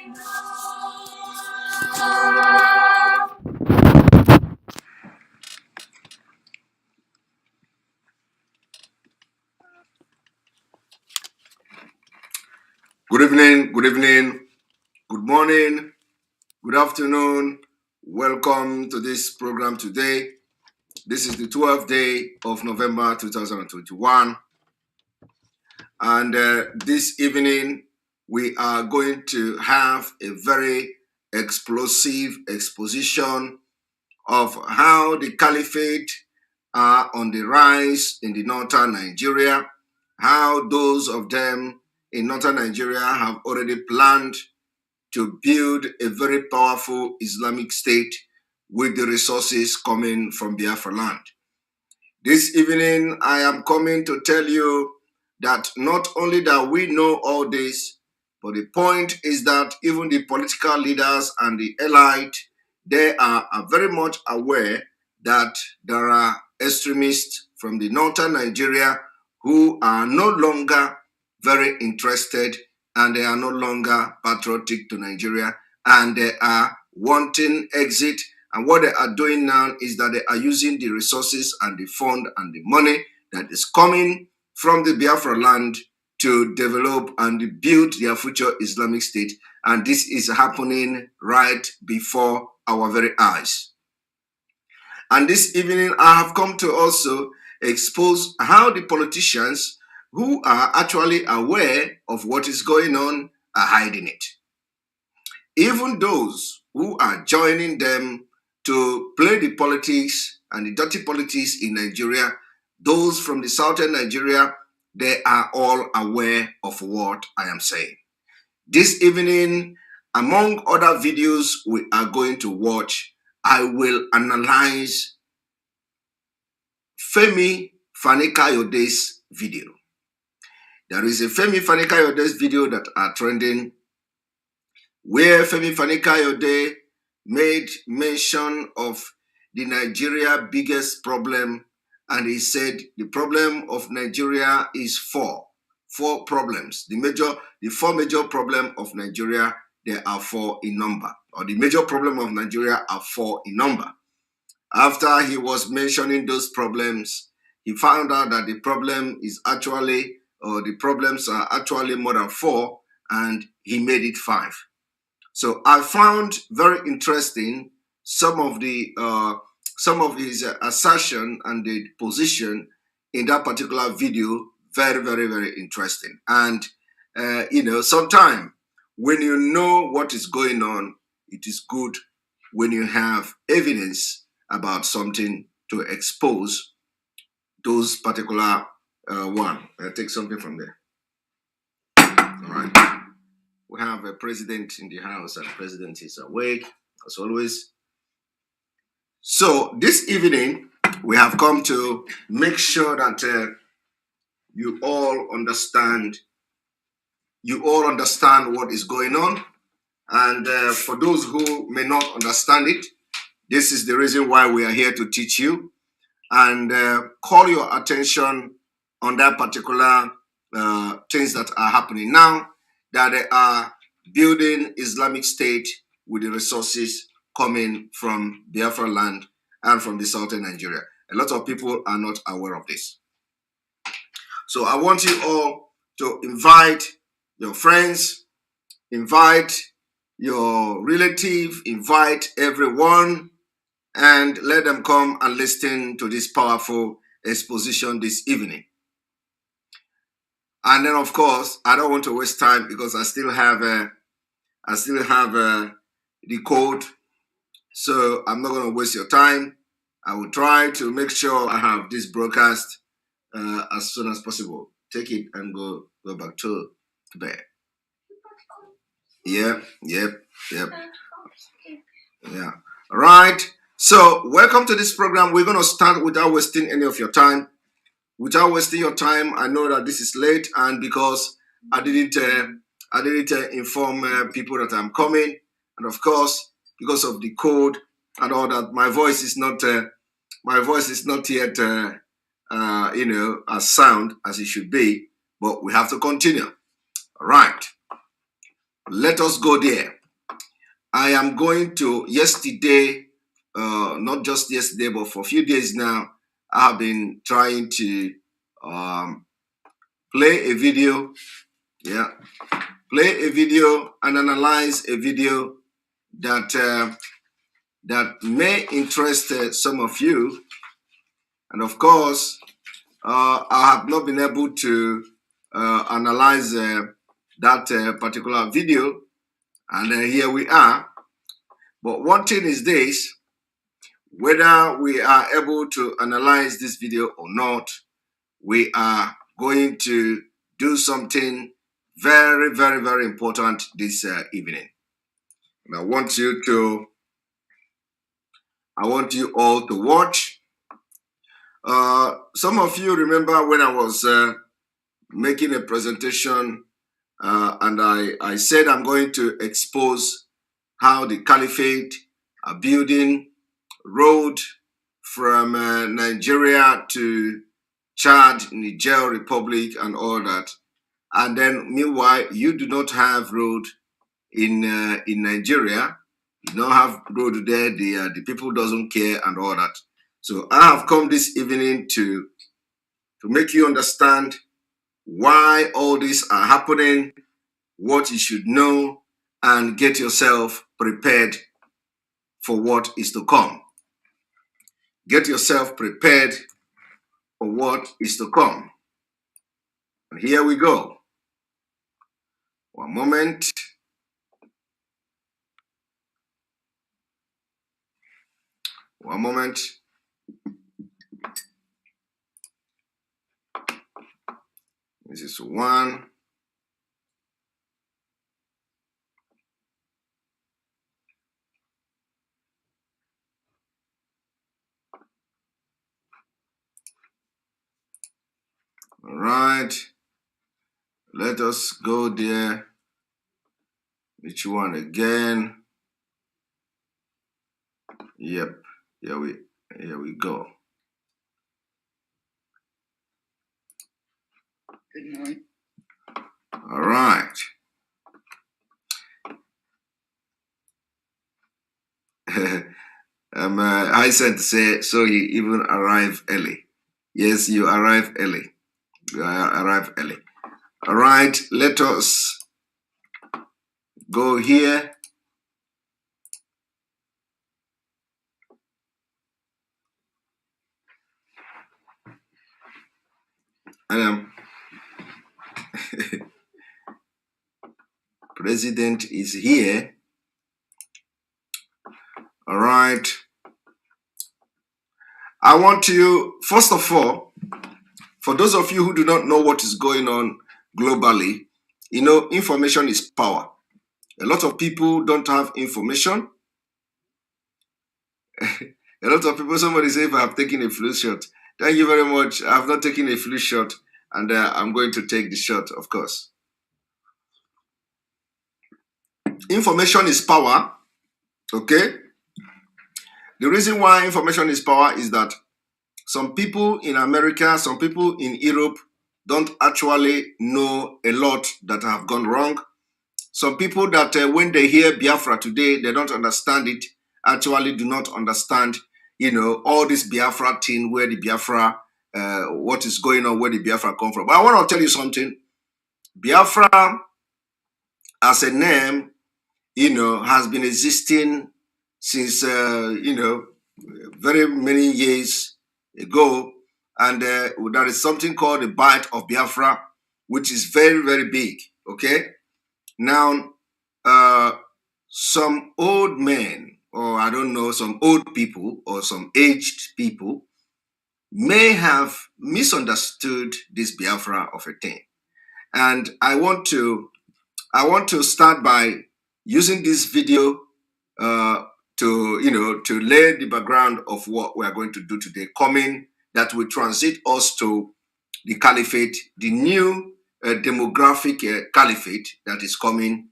Good evening, good morning, good afternoon. Welcome to this program today. This is the 12th day of November 2021. And this evening, we are going to have a very explosive exposition of how the caliphate are on the rise in the northern Nigeria, how those of them in northern Nigeria have already planned to build a very powerful Islamic state with the resources coming from Biafra land. This evening, I am coming to tell you that not only that we know all this, but the point is that even the political leaders and the elite, they are very much aware that there are extremists from the northern Nigeria who are no longer very interested and they are no longer patriotic to Nigeria and they are wanting exit. And what they are doing now is that they are using the resources and the fund and the money that is coming from the Biafra land to develop and build their future Islamic state. And this is happening right before our very eyes. And this evening, I have come to also expose how the politicians who are actually aware of what is going on are hiding it. Even those who are joining them to play the politics and the dirty politics in Nigeria, those from the southern Nigeria, they are all aware of what I am saying. This evening, among other videos we are going to watch, I will analyze Femi Fani-Kayode's video. There is a Femi Fani-Kayode's video that are trending where Femi Fani-Kayode made mention of the Nigeria biggest problem, and he said the problem of Nigeria is four problems. The four major problems of Nigeria, there are four in number, or the major problem of Nigeria are four in number. After he was mentioning those problems, he found out that the problem is actually, or the problems are actually more than four, and he made it five. So I found very interesting some of his assertion and the position in that particular video. Very, very, very interesting. And sometimes when you know what is going on, it is good when you have evidence about something to expose those particular one. I'll take something from there. All right. We have a president in the house, and the president is awake, as always. So this evening, we have come to make sure that you all understand what is going on. And for those who may not understand it, this is the reason why we are here to teach you and call your attention on that particular things that are happening now, that they are building Islamic State with the resources coming from Biafra land and from the southern Nigeria. A lot of people are not aware of this. So I want you all to invite your friends, invite your relative, invite everyone, and let them come and listen to this powerful exposition this evening. And then, of course, I don't want to waste time because I still have the code. So I'm not going to waste your time. I will try to make sure I have this broadcast as soon as possible. Take it and go back to bed. Yep. Yeah. All right. So welcome to this program. We're going to start without wasting any of your time. Without wasting your time, I know that this is late, and because I didn't inform people that I'm coming, and of course, because of the code and all that, my voice is not yet as sound as it should be. But we have to continue. All right. Let us go there. I am going to yesterday, not just yesterday, but for a few days now, I have been trying to play a video, play a video and analyze a video that that may interest some of you. And of course, I have not been able to analyze that particular video, and here we are. But one thing is this: whether we are able to analyze this video or not, we are going to do something very, very, very important this evening. And I want you all to watch. Some of you remember when I was making a presentation and I said I'm going to expose how the caliphate are building road from Nigeria to Chad, Niger Republic, and all that. And then, meanwhile, you do not have road in Nigeria. You don't have road there. The people doesn't care and all that. So I have come this evening to make you understand why all this are happening, what you should know, and get yourself prepared for what is to come. Get yourself prepared for what is to come. And here we go. One moment. One moment. This is one. All right. Let us go there. Which one again? Yep. Here we go. Good morning. All right. I said to say, so he even arrived early. Yes, you arrived early. You arrived early. All right, let us go here. President is here. All right. I want you, first of all, for those of you who do not know what is going on globally, you know, information is power. A lot of people don't have information. A lot of people, somebody say, if I have taken a flu shot, thank you very much. I have not taken a flu shot, and I'm going to take the shot, of course. Information is power, okay? The reason why information is power is that some people in America, some people in Europe don't actually know a lot that have gone wrong. Some people that when they hear Biafra today, they don't understand it, actually do not understand, you know, all this Biafra thing, where the Biafra, what is going on, where the Biafra come from. But I want to tell you something. Biafra as a name, you know, has been existing since, you know, very many years ago. And there is something called the Bite of Biafra, which is very, very big, okay? Now, some old men, or I don't know, some old people or some aged people may have misunderstood this Biafra of a thing. And I want to start by using this video to, you know, to lay the background of what we are going to do today, coming that will transit us to the caliphate, the new demographic caliphate that is coming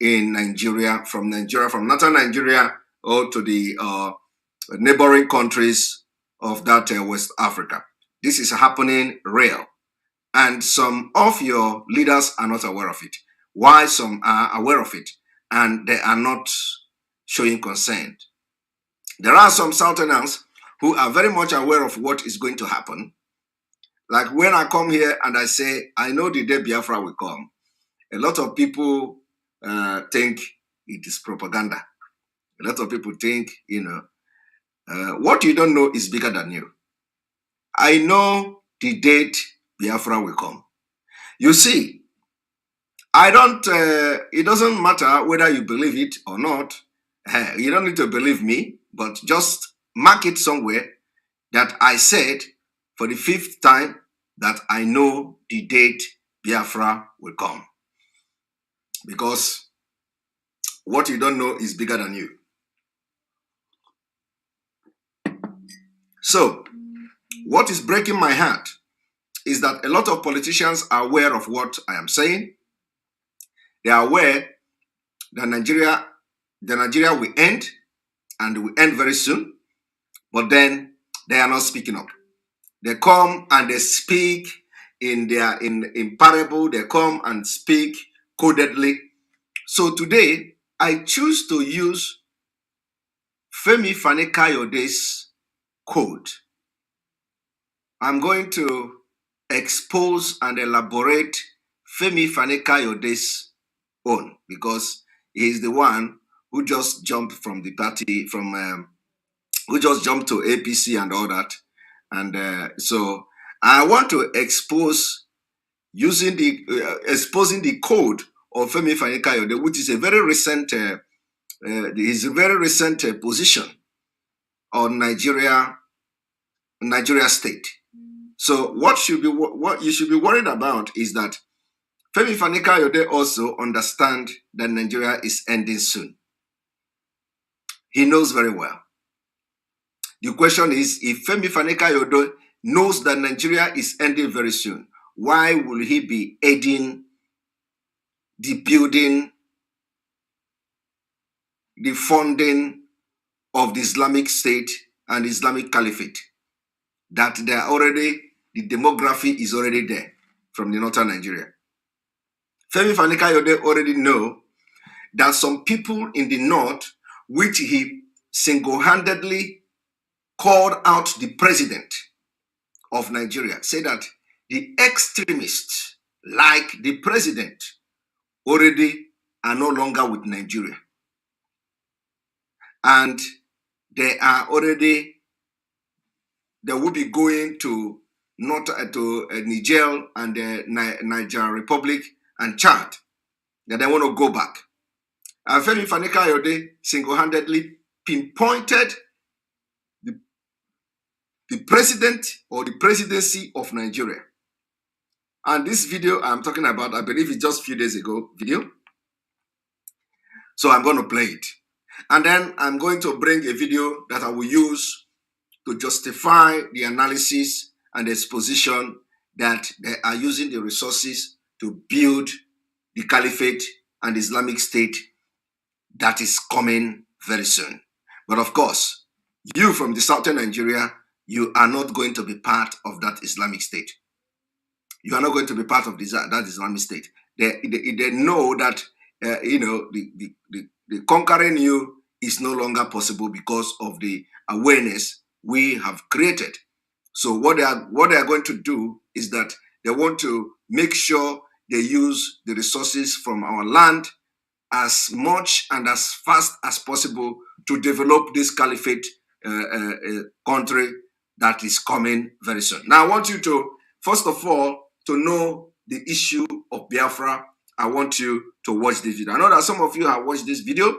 in Nigeria, from northern Nigeria, or to the neighboring countries of that West Africa. This is happening real, and some of your leaders are not aware of it. why some are aware of it and they are not showing consent. There are some Southerners who are very much aware of what is going to happen. Like when I come here and I say, I know the day Biafra will come, a lot of people think it is propaganda. A lot of people think, what you don't know is bigger than you. I know the date Biafra will come. You see, it doesn't matter whether you believe it or not. You don't need to believe me, but just mark it somewhere that I said for the 5th time that I know the date Biafra will come. Because what you don't know is bigger than you. So, what is breaking my heart is that a lot of politicians are aware of what I am saying. They are aware that Nigeria will end, and will end very soon, but then they are not speaking up. They come and they speak in parable, they come and speak codedly. So today, I choose to use Femi Fani-Kayode's code. I'm going to expose and elaborate Femi Fani-Kayode's own, because he is the one who just jumped from the party, who just jumped to APC and all that. And so I want to expose using exposing the code of Femi Fani-Kayode, which is a very recent position on Nigeria state. So what you should be worried about is that Femi Fani-Kayode also understands that Nigeria is ending soon. He knows very well. The question is, if Femi Fani-Kayode knows that Nigeria is ending very soon, why will he be aiding the building, the funding of the Islamic State and Islamic Caliphate? That the demography is already there from the northern Nigeria. Femi Fani-Kayode already know that some people in the north, which he single-handedly called out the president of Nigeria, say that the extremists, like the president, already are no longer with Nigeria. And they will be going to Niger and the Niger Republic and Chad, that they want to go back. And Femi Fani-Kayode single-handedly pinpointed the president or the presidency of Nigeria. And this video I'm talking about, I believe it's just a few days ago video. So I'm going to play it. And then I'm going to bring a video that I will use to justify the analysis and the exposition that they are using the resources to build the caliphate and the Islamic State that is coming very soon. But of course, you from the southern Nigeria, you are not going to be part of that Islamic State. You are not going to be part of that Islamic State. They know that the conquering you is no longer possible because of the awareness we have created. So what they are going to do is that they want to make sure they use the resources from our land as much and as fast as possible to develop this caliphate country that is coming very soon. Now, I want you to, first of all, to know the issue of Biafra. I want you to watch this video. I know that some of you have watched this video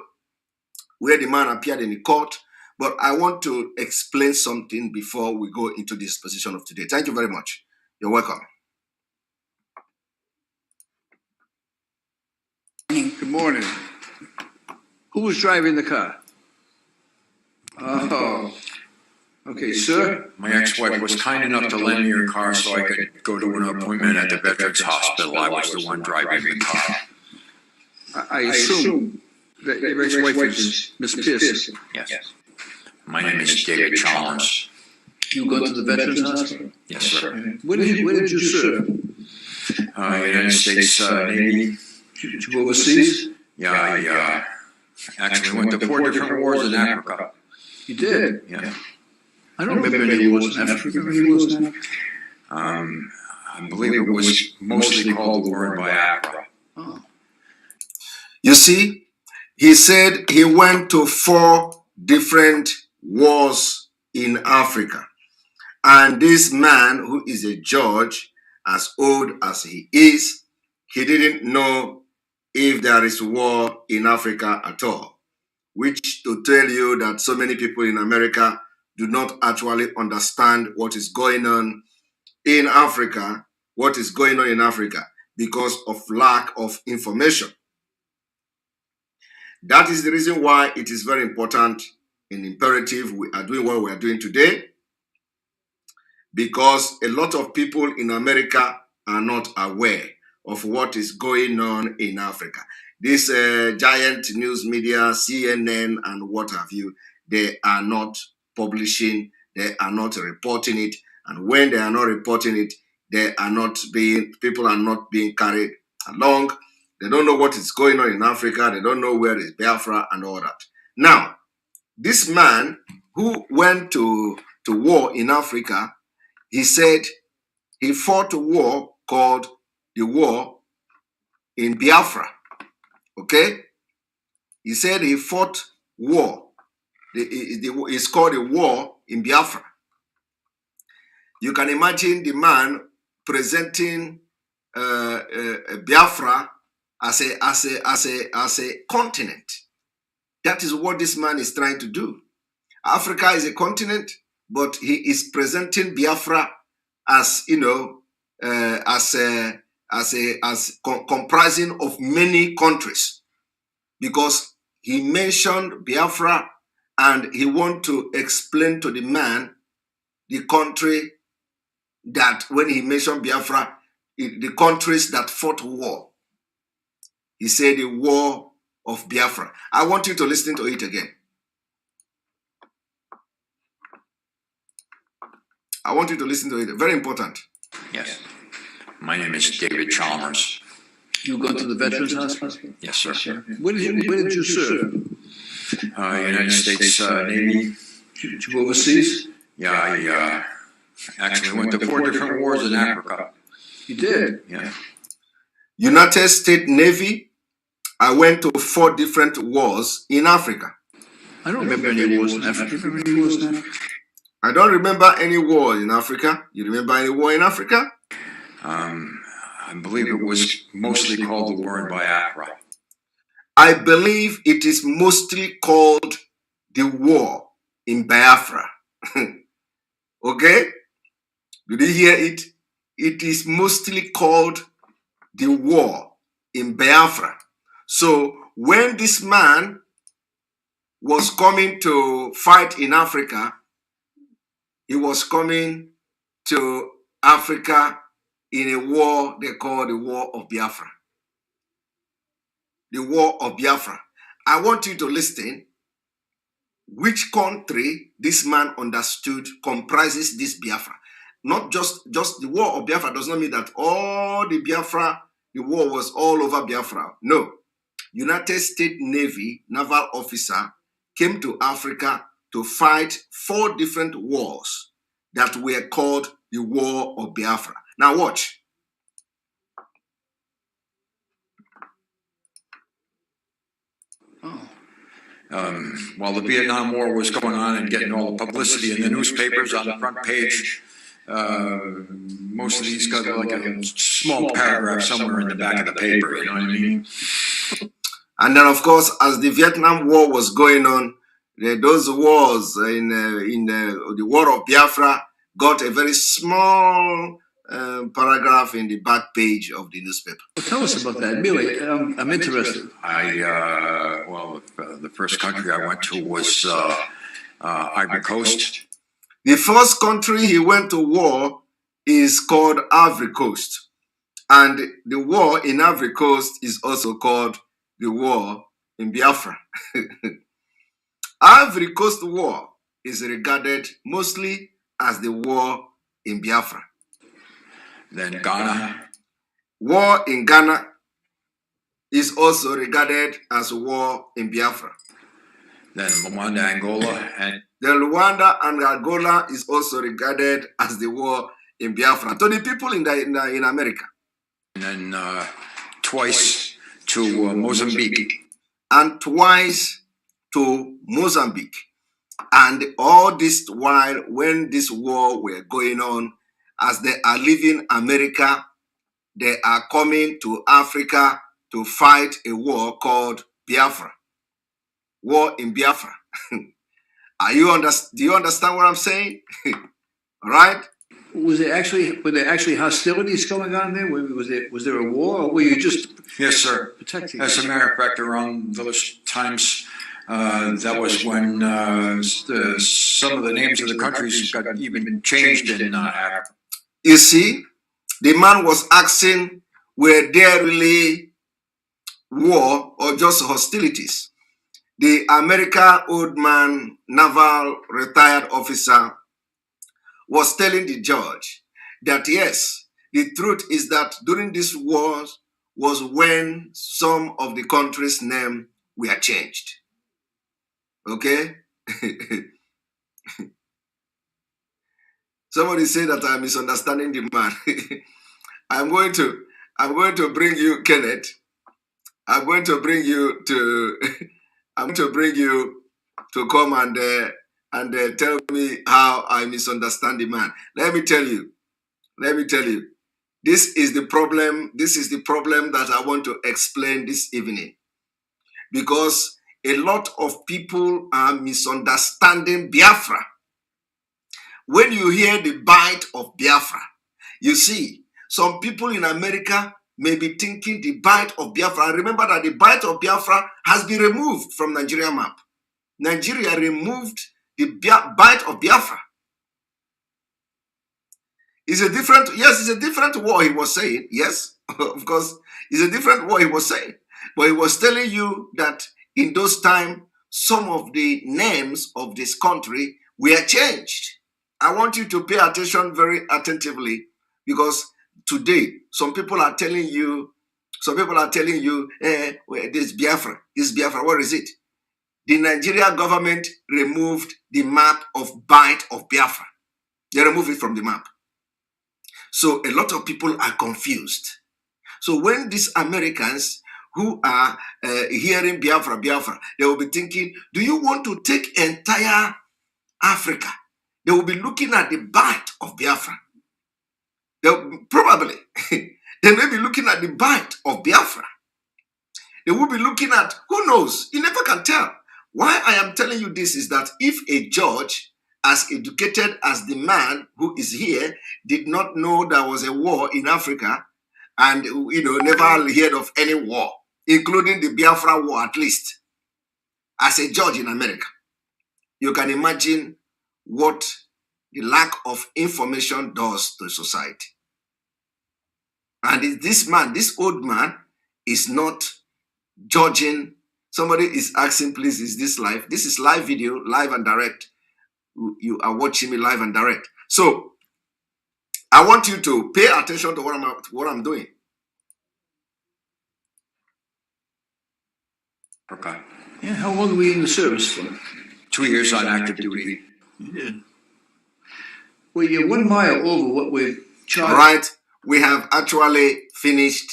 where the man appeared in the court, but I want to explain something before we go into this position of today. Thank you very much. You're welcome. Good morning. Who was driving the car? Oh, okay, sir. My ex-wife was kind enough to lend me her car so I could go to an appointment at the Veterans Hospital. I was the one driving the car. I assume that your ex-wife is Miss Pearson. Yes. My name is David Chalmers. You go to the Veterans Hospital? Yes, sir. Where did you serve? United States Navy, To overseas? Yeah, I actually went to 4 different wars in Africa. You did? Yeah. I don't remember any wars in Africa. Remember any wars in Africa? I believe it was mostly called the war in Biafra. Oh. You see, he said he went to 4 different wars in Africa. And this man, who is a judge, as old as he is, he didn't know if there is war in Africa at all, which to tell you that so many people in America do not actually understand what is going on in Africa, because of lack of information. That is the reason why it is very important and imperative we are doing what we are doing today, because a lot of people in America are not aware of what is going on in Africa. This giant news media, CNN and what have you, they are not publishing, they are not reporting it. And when they are not reporting it, people are not being carried along. They don't know what is going on in Africa. They don't know where is Biafra and all that. Now, this man who went to war in Africa, he said he fought a war called the war in Biafra. Okay? He said he fought war. It's called a war in Biafra. You can imagine the man presenting Biafra as a continent. That is what this man is trying to do. Africa is a continent, but he is presenting Biafra as, comprising of many countries, because he mentioned Biafra and he want to explain to the man the country that, when he mentioned Biafra, the countries that fought war. He said the war of Biafra. I want you to listen to it again. I want you to listen to it. Very important. Yes. My name is David Chalmers. You go to the Veterans Hospital? Yes, sir. Where did you serve? United States Navy. To overseas? Yeah, I actually went to 4 different wars in Africa. You did? Yeah. United States Navy. I went to 4 different wars in Africa. I don't remember any wars in Africa. Remember any wars in Africa? I don't remember any war in Africa. You remember any war in Africa? I believe it was mostly called the war in Biafra. I believe it is mostly called the war in Biafra. Okay? Did you hear it? It is mostly called the war in Biafra. So when this man was coming to fight in Africa, he was coming to Africa in a war they call the War of Biafra. The War of Biafra. I want you to listen which country this man understood comprises this Biafra. Not just the War of Biafra does not mean that all the Biafra, the war was all over Biafra. No. United States Navy naval officer came to Africa to fight 4 different wars that were called the War of Biafra. Now watch. While the Vietnam War was going on and getting all the publicity in the newspapers on the front page, most of these got like a small paragraph somewhere in the back of the paper, you know what I mean? And then, of course, as the Vietnam War was going on, those wars in the War of Biafra got a very small paragraph in the back page of the newspaper. Well, tell us about that. Really, I'm interested. The first country I went to was Ivory Coast. The first country he went to war is called Ivory Coast. And the war in Ivory Coast is also called the war in Biafra. Ivory Coast War is regarded mostly as the war in Biafra. Then Ghana. War in Ghana. is also regarded as a war in Biafra. Then Rwanda, Angola, and The Rwanda and Angola is also regarded as the war in Biafra to the people in America. And then twice to Mozambique. And twice to Mozambique. And all this while, when this war were going on, as they are leaving America, they are coming to Africa to fight a war called Biafra. War in Biafra. Do you understand what I'm saying? All right? Were there actually hostilities going on there? Was there a war, or were you just Yes, sir. protecting? As a matter of fact, around those times, that was when some of the names of the countries got even changed in Africa. You see, the man was asking, were there really war or just hostilities? The American old man, naval retired officer, was telling the judge that yes, the truth is that during this war was when some of the countries' names were changed. Okay? Somebody said that I'm misunderstanding the man. I'm going to bring you, Kenneth. I'm going to bring you to come and tell me how I misunderstand the man. Let me tell you. This is the problem that I want to explain this evening. Because a lot of people are misunderstanding Biafra. When you hear the bite of Biafra, you see, some people in America may be thinking the bite of Biafra. Remember that the bite of Biafra has been removed from Nigeria map. Nigeria removed the bite of Biafra. It's a different war he was saying. Yes, of course, it's a different war he was saying. But he was telling you that in those times, some of the names of this country were changed. I want you to pay attention very attentively, because today, some people are telling you, this Biafra, what is it? The Nigeria government removed the map of bite of Biafra. They removed it from the map. So a lot of people are confused. So when these Americans who are hearing Biafra, they will be thinking, do you want to take entire Africa? They will be looking at the bite of Biafra. Probably, they may be looking at the bite of Biafra. They will be looking at, who knows? You never can tell. Why I am telling you this is that if a judge as educated as the man who is here did not know there was a war in Africa and never heard of any war, including the Biafra war at least, as a judge in America, you can imagine what the lack of information does to society. And this old man is not judging. Somebody is asking, please, is this live? This is live video, live and direct. You are watching me live and direct. So I want you to pay attention to what I'm doing. Okay. Yeah, how long were you in the service for? 2 years on active duty. Yeah. Well, you're 1 mile over what we're charged. All right. We have actually finished.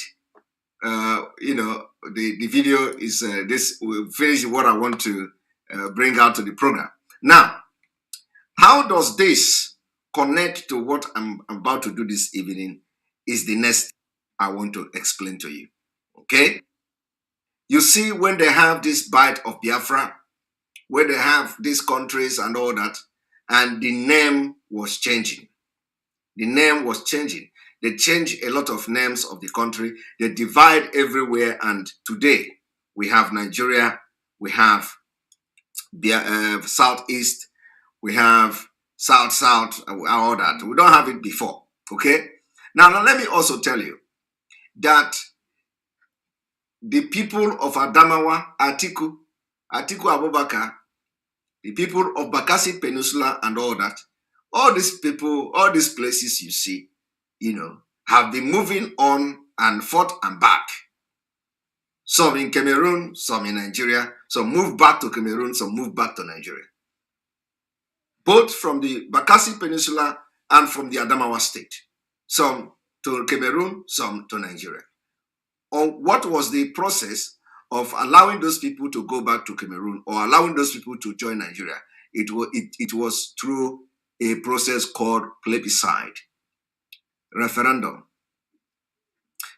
The video is this. We'll finish what I want to bring out to the program. Now, how does this connect to what I'm about to do this evening is the next I want to explain to you. Okay? You see, when they have this bite of Biafra, where they have these countries and all that, and the name was changing. The name was changing. They change a lot of names of the country. They divide everywhere. And today we have Nigeria, we have Southeast, we have South, all that. We don't have it before. Okay. Now let me also tell you that the people of Adamawa, Atiku Abubakar, the people of Bakassi Peninsula and all that, all these people, all these places you see, have been moving on and forth and back. Some in Cameroon, some in Nigeria. Some moved back to Cameroon, some moved back to Nigeria. Both from the Bakassi Peninsula and from the Adamawa state. Some to Cameroon, some to Nigeria. Or what was the process of allowing those people to go back to Cameroon or allowing those people to join Nigeria? It was through a process called plebiscite, referendum.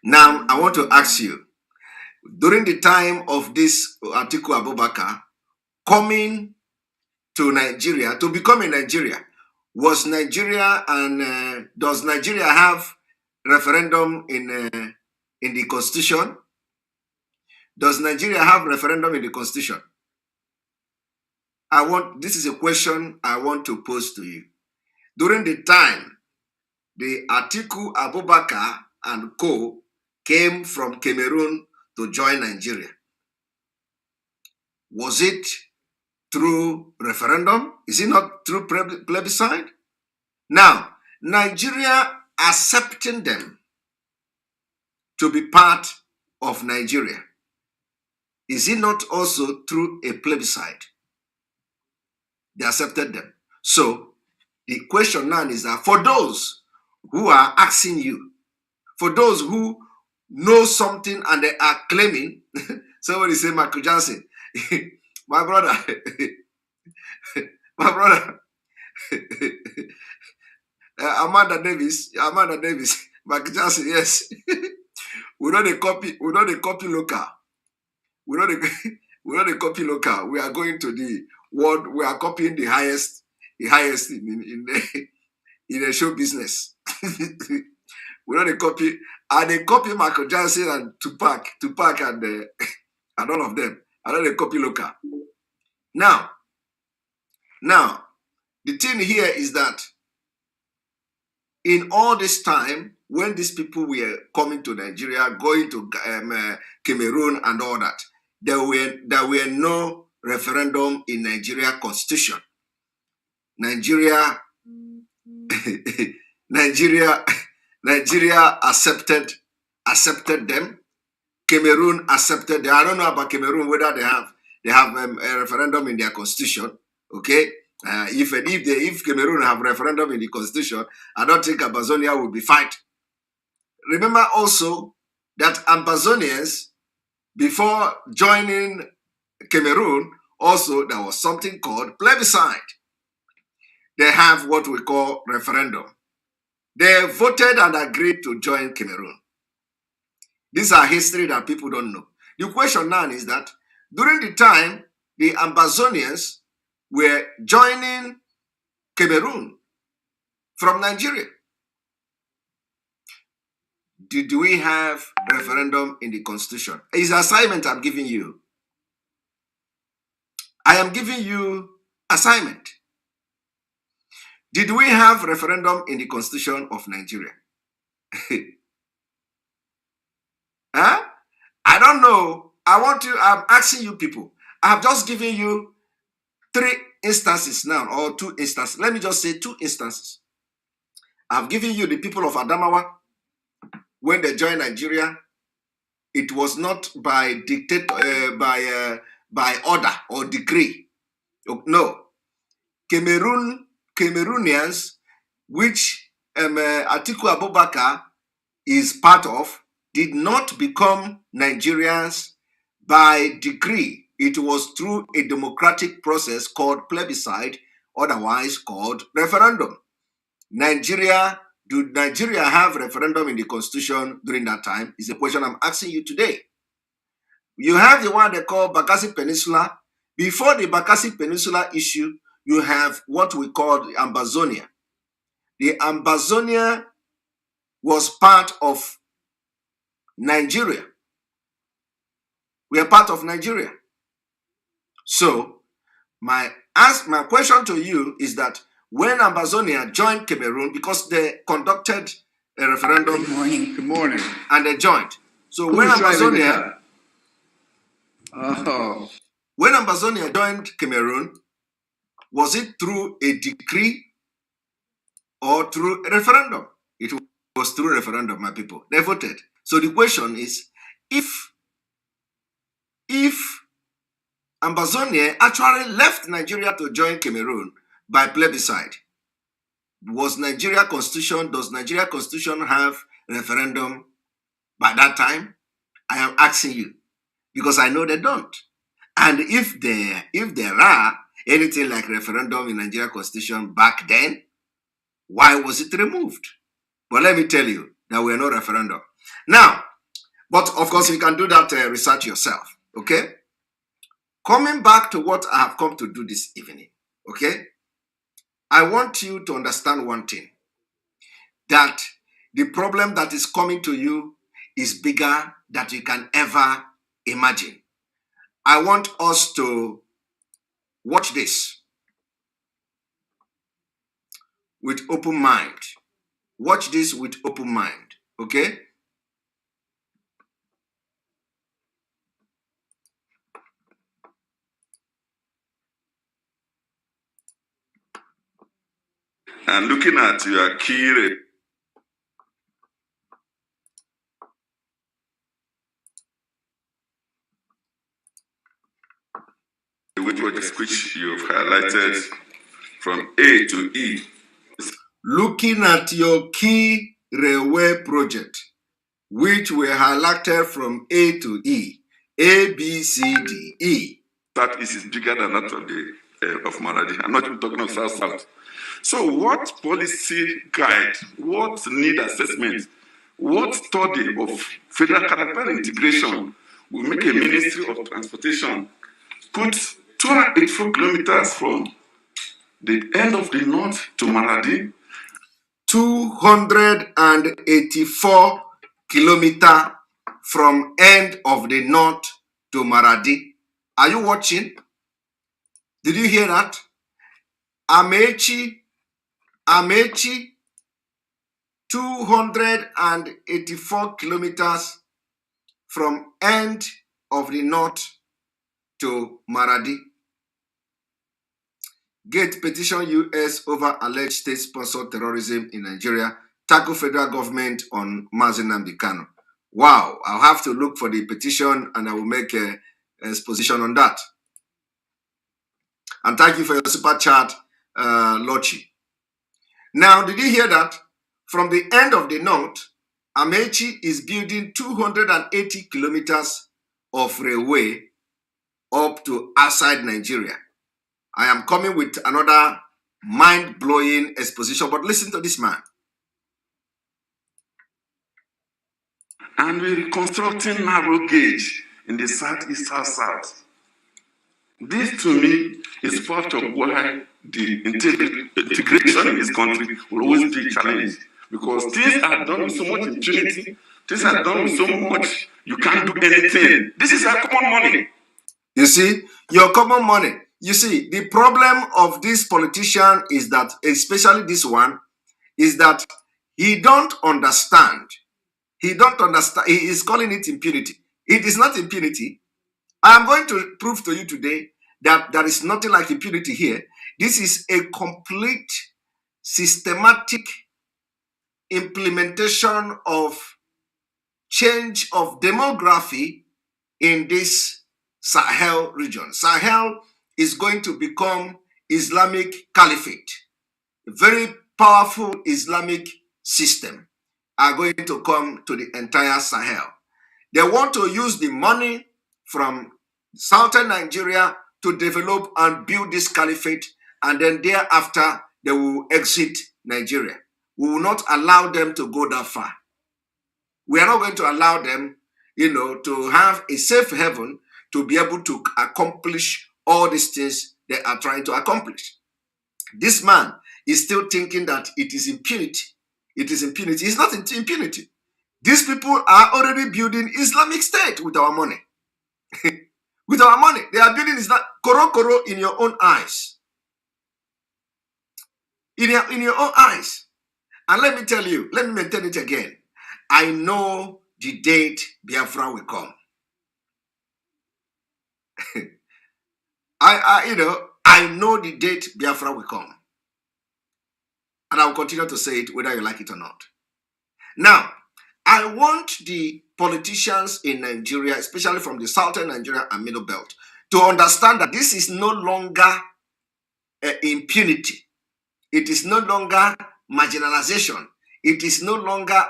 Now, I want to ask you, during the time of this Atiku Abubakar coming to Nigeria, to become a Nigeria, was Nigeria and does Nigeria have referendum in the constitution? Does Nigeria have referendum in the constitution? This is a question I want to pose to you. During the time the Atiku Abubakar and co came from Cameroon to join Nigeria, was it through referendum? Is it not through plebiscite? Now, Nigeria accepting them to be part of Nigeria, is it not also through a plebiscite? They accepted them. So, the question now is that for those who are asking you, for those who know something and they are claiming, somebody say Michael Johnson, my brother, Amanda Davis, Michael Johnson, yes. we know the copy local. We know the copy local. We are going to the world. We are copying the highest in the show business. We know the copy, and they copy Michael Johnson and Tupac and all of them. I know the copy local. Now, the thing here is that in all this time, when these people were coming to Nigeria, going to Cameroon and all that, there were no referendum in Nigeria constitution. Nigeria accepted them. Cameroon accepted them. I don't know about Cameroon whether they have a referendum in their constitution. Okay, if Cameroon have referendum in the constitution, I don't think Ambazonia will be fight. Remember also that Ambazonians, before joining Cameroon, also there was something called plebiscite. They have what we call referendum. They voted and agreed to join Cameroon. These are history that people don't know. The question now is that during the time the Ambazonians were joining Cameroon from Nigeria, did we have referendum in the constitution? It's an assignment I'm giving you. I am giving you assignment. Did we have referendum in the constitution of Nigeria? Huh? I don't know. I'm asking you people. I have just given you 3 instances now, or 2 instances. Let me just say 2 instances. I've given you the people of Adamawa. When they joined Nigeria, it was not by by order or decree. No. Cameroonians, which Atiku Abubakar is part of, did not become Nigerians by decree. It was through a democratic process called plebiscite, otherwise called referendum. Did Nigeria have referendum in the constitution during that time? Is the question I'm asking you today. You have the one they call Bakassi Peninsula. Before the Bakassi Peninsula issue, you have what we call the Ambazonia. The Ambazonia was part of Nigeria. We are part of Nigeria. So, my question to you is that when Ambazonia joined Cameroon, because they conducted a referendum. Good morning. And they joined. So when Ambazonia joined Cameroon, was it through a decree or through a referendum? It was through a referendum, my people. They voted. So the question is, if if Ambazonia actually left Nigeria to join Cameroon by plebiscite, does Nigeria constitution have referendum by that time? I am asking you, because I know they don't. And if there are anything like referendum in Nigeria constitution back then, why was it removed? But let me tell you that we are no referendum. Now, but of course you can do that research yourself, okay? Coming back to what I have come to do this evening, okay? I want you to understand one thing, that the problem that is coming to you is bigger than you can ever imagine. I want us to watch this with open mind. Watch this with open mind, okay? And looking at your key, which you've highlighted from A to E. Looking at your key railway project, which were highlighted from A to E, A, B, C, D, E. That is bigger than that of of Maradi. I'm not even talking of South. So what policy guide, what need assessment, what study of federal character integration will make a Ministry of Transportation put 284 kilometers from the end of the north to Maradi? 284 kilometers from end of the north to Maradi. Are you watching? Did you hear that? Amechi, 284 kilometers from end of the north to Maradi. Gate petition US over alleged state-sponsored terrorism in Nigeria. Tackle federal government on Mazi. Wow, I'll have to look for the petition and I will make an exposition on that. And thank you for your super chat, Lochi. Now, did you hear that? From the end of the north, Amechi is building 280 kilometers of railway up to outside Nigeria. I am coming with another mind-blowing exposition, but listen to this man. And we're reconstructing narrow gauge in the southeast south. This, to me, is part of why the integration in this country will always be a challenge. Because things are done with so much impunity, things are done with so much, you can't do anything. This is our common money. You see, your common money. You see, the problem of this politician is that, especially this one, is that he don't understand. He don't understand. He is calling it impunity. It is not impunity. I am going to prove to you today that there is nothing like impunity here. This is a complete systematic implementation of change of demography in this Sahel region. Sahel is going to become Islamic caliphate. A very powerful Islamic system are going to come to the entire Sahel. They want to use the money from southern Nigeria to develop and build this caliphate, and then thereafter they will exit Nigeria. We will not allow them to go that far. We are not going to allow them, to have a safe haven to be able to accomplish all these things they are trying to accomplish. This man is still thinking that it is impunity. It is impunity. It's not impunity. These people are already building Islamic State with our money. With our money. They are building Islam. Koro in your own eyes. In your own eyes. And let me tell you, let me maintain it again. I know the date Biafra will come. I know the date Biafra will come. And I will continue to say it whether you like it or not. Now, I want the politicians in Nigeria, especially from the southern Nigeria and middle belt, to understand that this is no longer impunity. It is no longer marginalization. It is no longer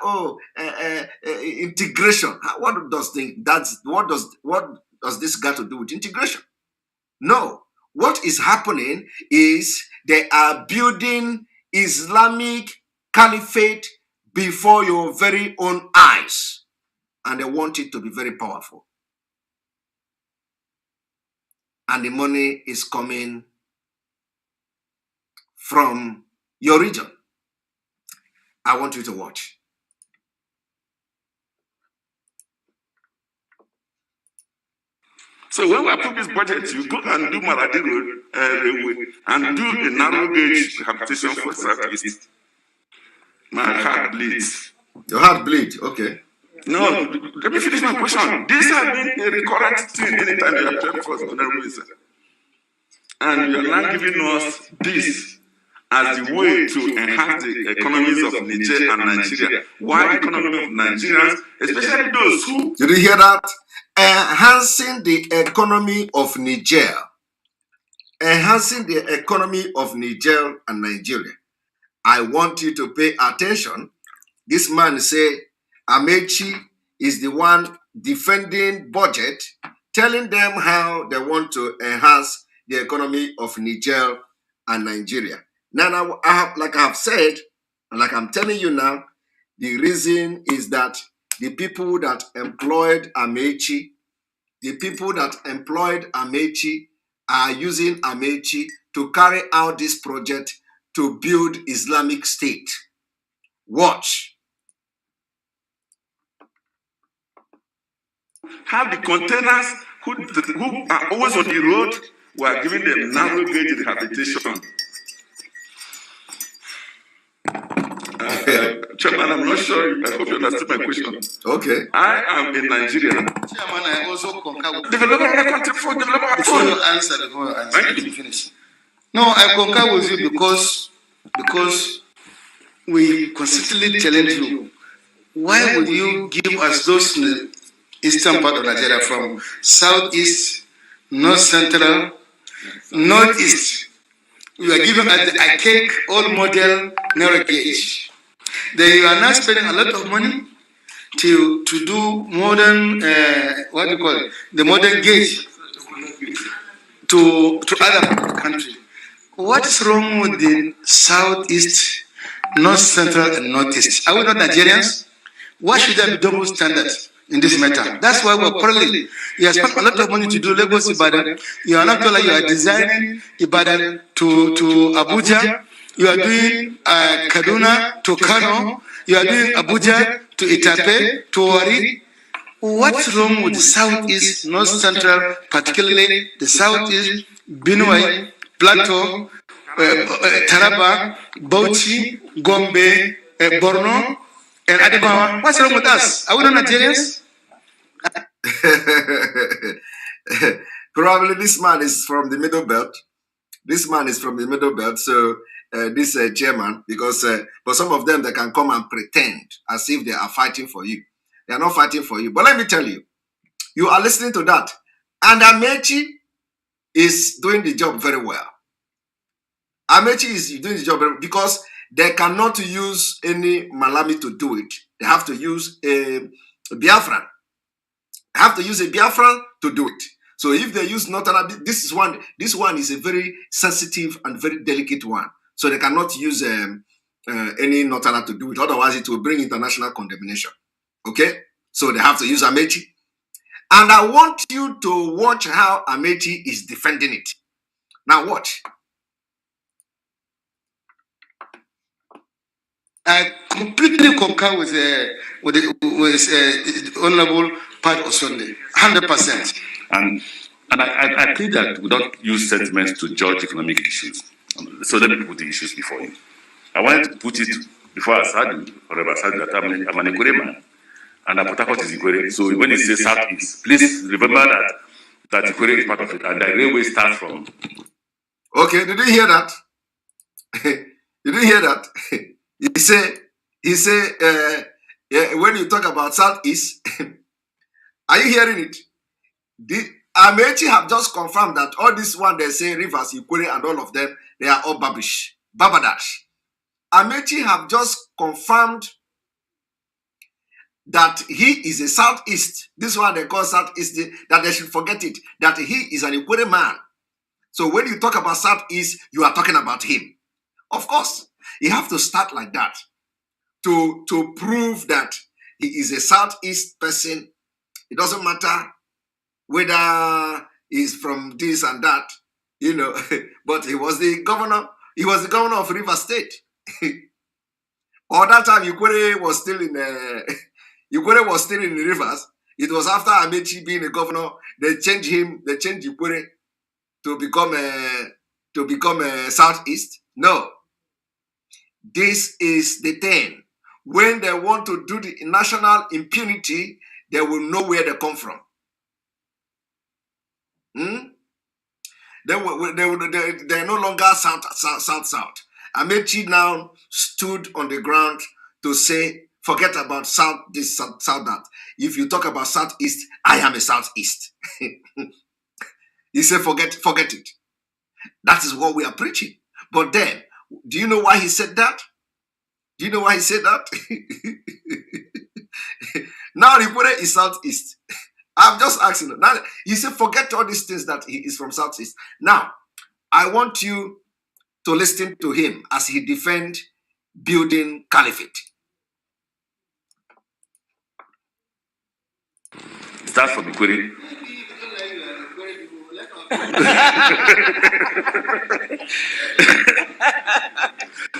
integration. What does this got to do with integration? No. What is happening is they are building Islamic caliphate before your very own eyes, and they want it to be very powerful. And the money is coming from your region. I want you to watch. So when we approve this budget, you go and do Maradi Road Railway and do a narrow gauge rehabilitation for Southeast. My heart bleeds. Your heart bleeds, okay. No, let me finish my question. This has been a recurrent thing anytime you have tried for us, and you are now giving us this as the way to enhance the economies of Niger and Nigeria. Why the economy of Nigerians, especially those who... Did you hear that? Enhancing the economy of Niger. Enhancing the economy of Niger and Nigeria. I want you to pay attention. This man say Amechi is the one defending budget, telling them how they want to enhance the economy of Niger and Nigeria. Now, like I have said, and like I'm telling you now, the reason is that the people that employed Amechi, are using Amechi to carry out this project to build Islamic State. Watch. Have the containers who are always on the road, we are giving them narrow gauge rehabilitation. Chairman, I'm not sure. I hope you understand my question. Okay. I am in Nigeria. Chairman, I also concur with Development of the country for development. before you answer, let me finish. No, I concur with you because we consistently challenge you. Why would you give us those in the eastern part of Nigeria from southeast, north central, northeast? You are giving us the archaic old model narrow gauge. Then you are now spending a lot of money to do modern, what do you call it, the modern gauge to other countries. What is wrong with the southeast, north central, and northeast? Are we not Nigerians? Why should there be double standards in this matter? That's why we're quarreling. You have spent a lot of money to do Lagos Ibadan. You are not like you are designing Ibadan to Abuja. You are doing Kaduna to Kano. You are doing Abuja to Itape to Wari. What's wrong with the southeast, north central, particularly the southeast, Benue, Plateau, Taraba, Bauchi, Gombe, Borno, and Adamawa? What's wrong with us? Are we not Nigerians? Probably this man is from the middle belt. This man is from the middle belt. So this chairman, because but some of them, they can come and pretend as if they are fighting for you. They are not fighting for you. But let me tell you, you are listening to that. And Amechi is doing the job very well. Amechi is doing the job very well because they cannot use any Malami to do it. They have to use a Biafran. They have to use a Biafran to do it. So if they use Notana, this one is a very sensitive and very delicate one. So they cannot use any Notana to do it. Otherwise, it will bring international condemnation. Okay? So they have to use Amechi. And I want you to watch how Amechi is defending it. Now watch. I completely concur with Honorable Pat Osonde, 100%. And I plead that we don't use sentiments to judge economic issues. So let me put the issues before you. I wanted to put it before Asadu, or Asadu, that I'm an Ikure man, and Port Harcourt is Ikure. So when it says Southeast, please remember that Ikure is part of it, and the railway starts from. Okay, did you hear that? Did you hear that? He say Yeah, when you talk about Southeast, are you hearing it? Amechi have just confirmed that all this one they say Rivers, Ikwere, and all of them, they are all Babadash. Amechi have just confirmed that he is a Southeast. This one they call Southeast, that they should forget it, that he is an Ikwere man. So when you talk about Southeast, you are talking about him. Of course, you have to start like that to prove that he is a Southeast person. It doesn't matter whether he's from this and that, you know, but he was the governor. He was the governor of Rivers State. Or that time, Ikwere was still in Ikwere was still in the Rivers. It was after Amechi being a governor, they changed him. They changed Ikwere to become a Southeast. No, this is the thing. When they want to do the national impunity, they will know where they come from. They're no longer South. Amechi now stood on the ground to say, forget about South, this, South, that. If you talk about Southeast, I am a Southeast. He said, forget it. That is what we are preaching. But then, do you know why he said that? Do you know why he said that? Now Ipob is Southeast. I'm just asking. Now he said, forget all these things that he is from Southeast. Now, I want you to listen to him as he defend building caliphate. Start from Ikwere.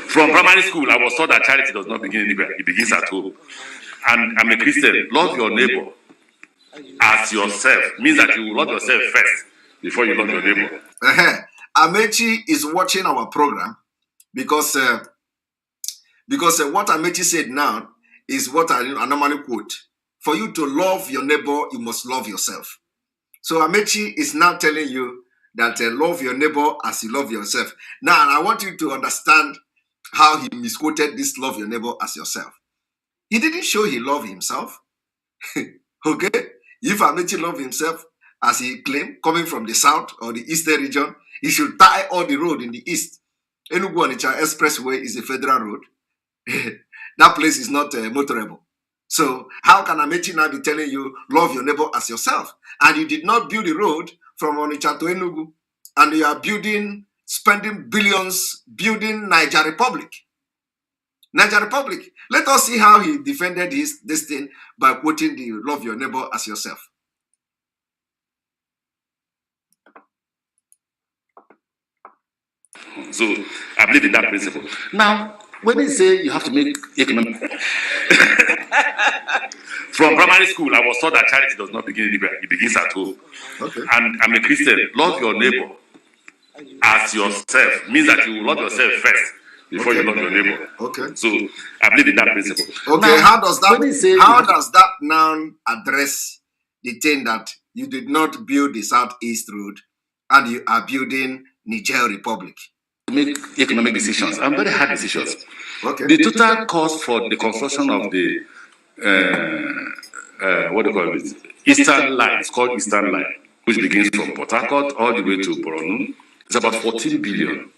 From primary school, I was taught that charity does not begin anywhere; it begins at home. And I'm a Christian. Love your neighbor as yourself means that you will love yourself first before you love your neighbor. Amechi is watching our program because what Amechi said now is what I normally quote. For you to love your neighbor, you must love yourself. So Amechi is now telling you that love your neighbor as you love yourself. Now, and I want you to understand how he misquoted this love your neighbor as yourself. He didn't show he loved himself. Okay? If Amechi loved himself, as he claimed, coming from the south or the eastern region, he should tie all the road in the east. Enugu-Onitsha Expressway is a federal road. That place is not motorable. So how can Amechi now be telling you, love your neighbor as yourself? And you did not build the road from Onitsha to Enugu. And you are spending billions, building Niger Republic. Niger Republic. Let us see how he defended this thing by quoting the love your neighbor as yourself. So I believe in that principle. Now, when they say you have to make economic from primary school, I was taught that charity does not begin anywhere; it begins at home. Okay. And I'm a Christian. Love your neighbor as yourself means that you will love yourself first before you love your neighbor. Okay. So I believe in that principle. Okay. Now, how does that now address the thing that you did not build the Southeast Road and you are building Niger Republic? Make economic decisions and very hard decisions. Okay. The total cost for the construction of the what do you call it? Eastern Line. It's called Eastern Line, which begins from Port Harcourt all the way to Borno. It's about 14 billion,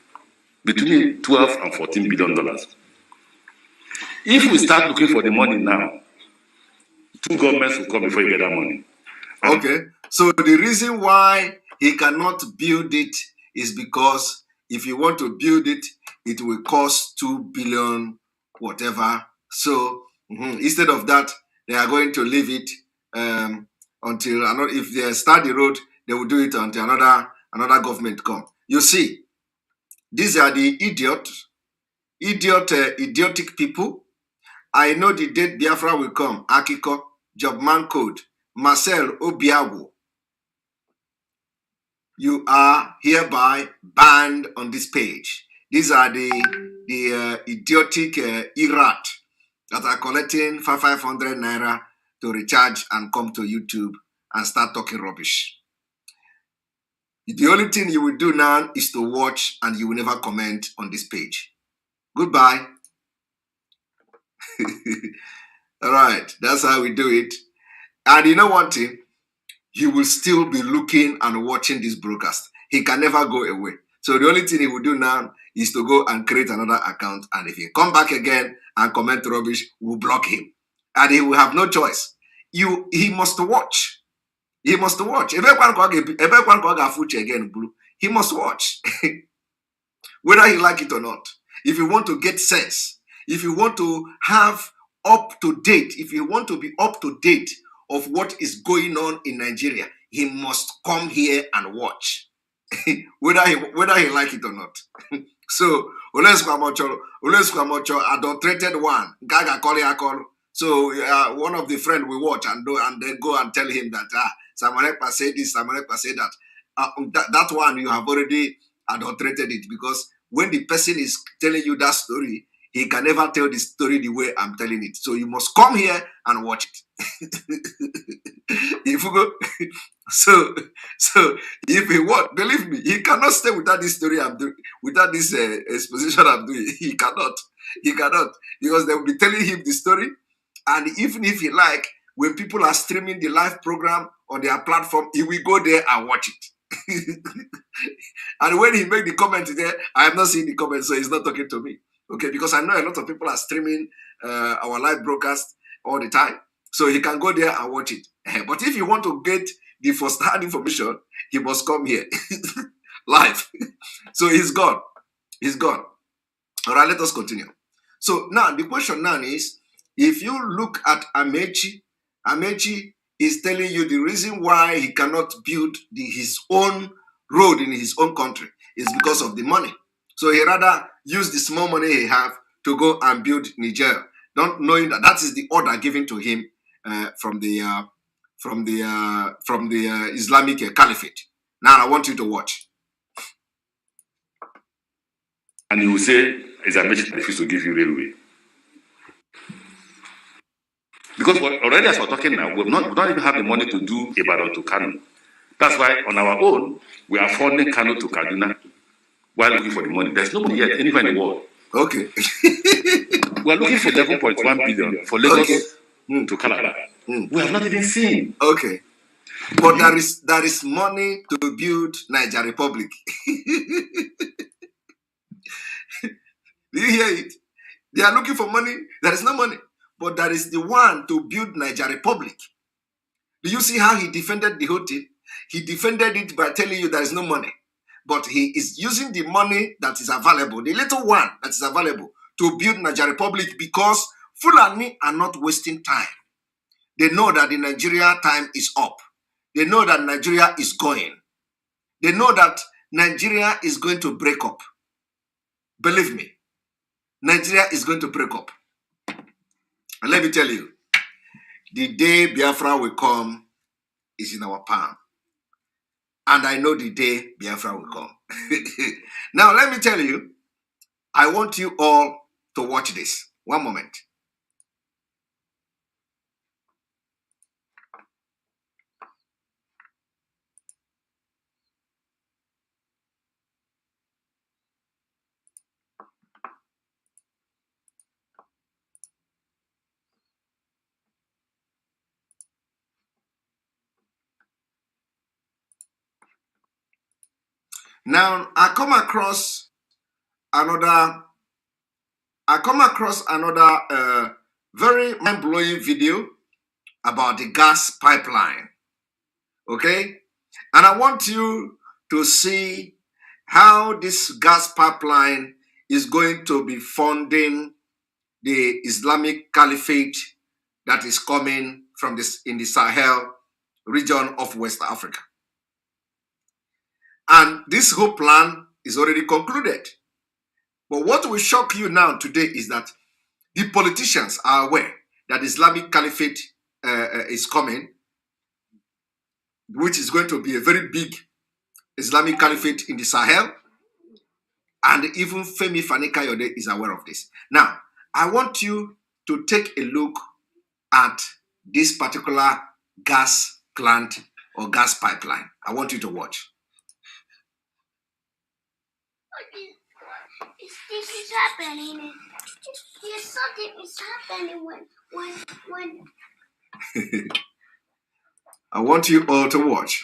between 12 and 14 billion dollars. If we start looking for the money now, two governments will come before you get that money. Okay. So the reason why he cannot build it is because if you want to build it, it will cost 2 billion, whatever. So instead of that, they are going to leave it until if they start the road, they will do it until another government come. You see, these are the idiotic people. I know the date Biafra will come. Akiko, Jobman Code, Marcel Obiago. You are hereby banned on this page. These are the idiotic Irat that are collecting 500 naira to recharge and come to YouTube and start talking rubbish. The only thing you will do now is to watch and you will never comment on this page. Goodbye. All right, that's how we do it. And you know one thing? He will still be looking and watching this broadcast. He can never go away. So the only thing he will do now is to go and create another account. And if he come back again and comment rubbish, we'll block him. And he will have no choice. He must watch. He must watch. Again, blue. He must watch. Whether he like it or not. If you want to get sense, if you want to have up to date, if you want to be up to date of what is going on in Nigeria, he must come here and watch. whether he like it or not. So adulterated one, Gaga call. So one of the friend we watch and then go and tell him that Ekpa said this, Ekpa said that. That one you have already adulterated it, because when the person is telling you that story, he can never tell the story the way I'm telling it. So you must come here and watch it. If you go, so if he what, believe me, he cannot stay without this story I'm doing, without this exposition I'm doing. He cannot, because they will be telling him the story, and even if he like, when people are streaming the live program on their platform, he will go there and watch it. And when he make the comment there, I have not seen the comment, so he's not talking to me. Okay, because I know a lot of people are streaming our live broadcast all the time, so he can go there and watch it. But if you want to get the first-hand information, he must come here live. So he's gone. He's gone. All right, let us continue. So now the question now is, if you look at Amechi is telling you the reason why he cannot build his own road in his own country is because of the money. So he rather use the small money he have to go and build Niger, not knowing that that is the order given to him from the Islamic caliphate. Now I want you to watch. And you will say, is a message refuse to give you railway. Because already as we're talking now, we don't even have the money to do Ibadan to Kano. That's why on our own, we are funding Kano to Kaduna while looking for the money. There's no money yet anywhere in the world. Okay. We are looking for 11.1 billion for Lagos to Calabar. We have not even seen. Okay. But there is money to build Niger Republic. Do you hear it? They are looking for money. There is no money. But there is the one to build Niger Republic. Do you see how he defended the whole thing? He defended it by telling you there is no money. But he is using the money that is available, the little one that is available, to build Niger Republic, because Fulani are not wasting time. They know that the Nigeria time is up. They know that Nigeria is going. They know that Nigeria is going to break up. Believe me, Nigeria is going to break up. And let me tell you, the day Biafra will come is in our palm. And I know the day Biafra will come. Now, let me tell you, I want you all to watch this. One moment. Now, I come across another very mind-blowing video about the gas pipeline. Okay? And I want you to see how this gas pipeline is going to be funding the Islamic caliphate that is coming from in the Sahel region of West Africa. And this whole plan is already concluded. But what will shock you now today is that the politicians are aware that Islamic caliphate is coming, which is going to be a very big Islamic caliphate in the Sahel. And even Femi Fani-Kayode is aware of this. Now, I want you to take a look at this particular gas plant or gas pipeline. I want you to watch. This is happening. There's something is happening when. I want you all to watch.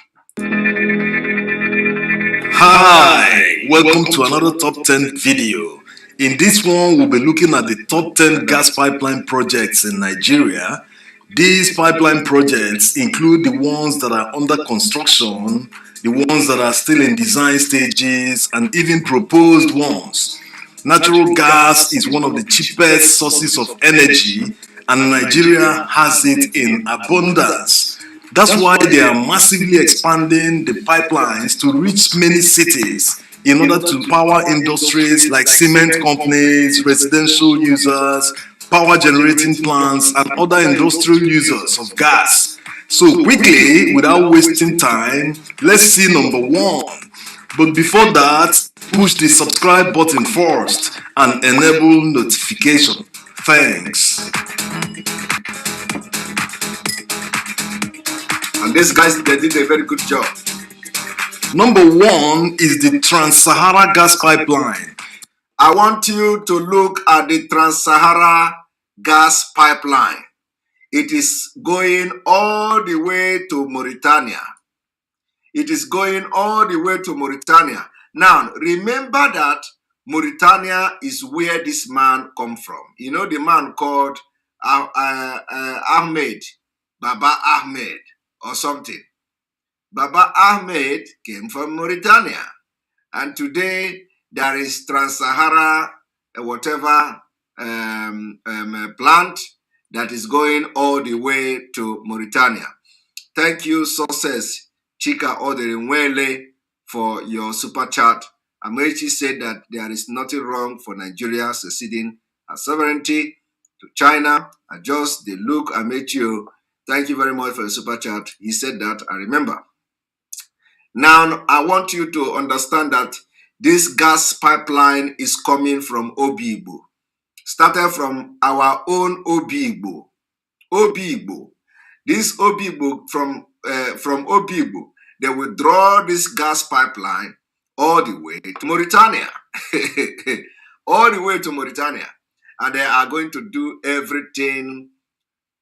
Hi, welcome to another top 10 video. In this one, we'll be looking at the top 10 gas pipeline projects in Nigeria. These pipeline projects include the ones that are under construction, the ones that are still in design stages, and even proposed ones. Natural gas is one of the cheapest sources of energy, and Nigeria has it in abundance. That's why they are massively expanding the pipelines to reach many cities in order to power industries like cement companies, residential users, power generating plants, and other industrial users of gas. So quickly, without wasting time, let's see number one. But before that, push the subscribe button first and enable notification. Thanks. And these guys, they did a very good job. Number one is the Trans-Sahara gas pipeline. I want you to look at the Trans-Sahara gas pipeline. It is going all the way to Mauritania. It is going all the way to Mauritania. Now, remember that Mauritania is where this man come from. You know the man called Ahmed, Baba Ahmed or something. Baba Ahmed came from Mauritania. And today there is Trans-Sahara whatever plant that is going all the way to Mauritania. Thank you, Success Chika Oderinwele, for your super chat. Amechi said that there is nothing wrong for Nigeria seceding her sovereignty to China. Adjust the look, Amechi. Thank you very much for your super chat. He said that, I remember. Now, I want you to understand that this gas pipeline is coming from Obigbo. Started from our own Obigbo. Obigbo. This Obigbo, from Obigbo, they will draw this gas pipeline all the way to Mauritania. All the way to Mauritania. And they are going to do everything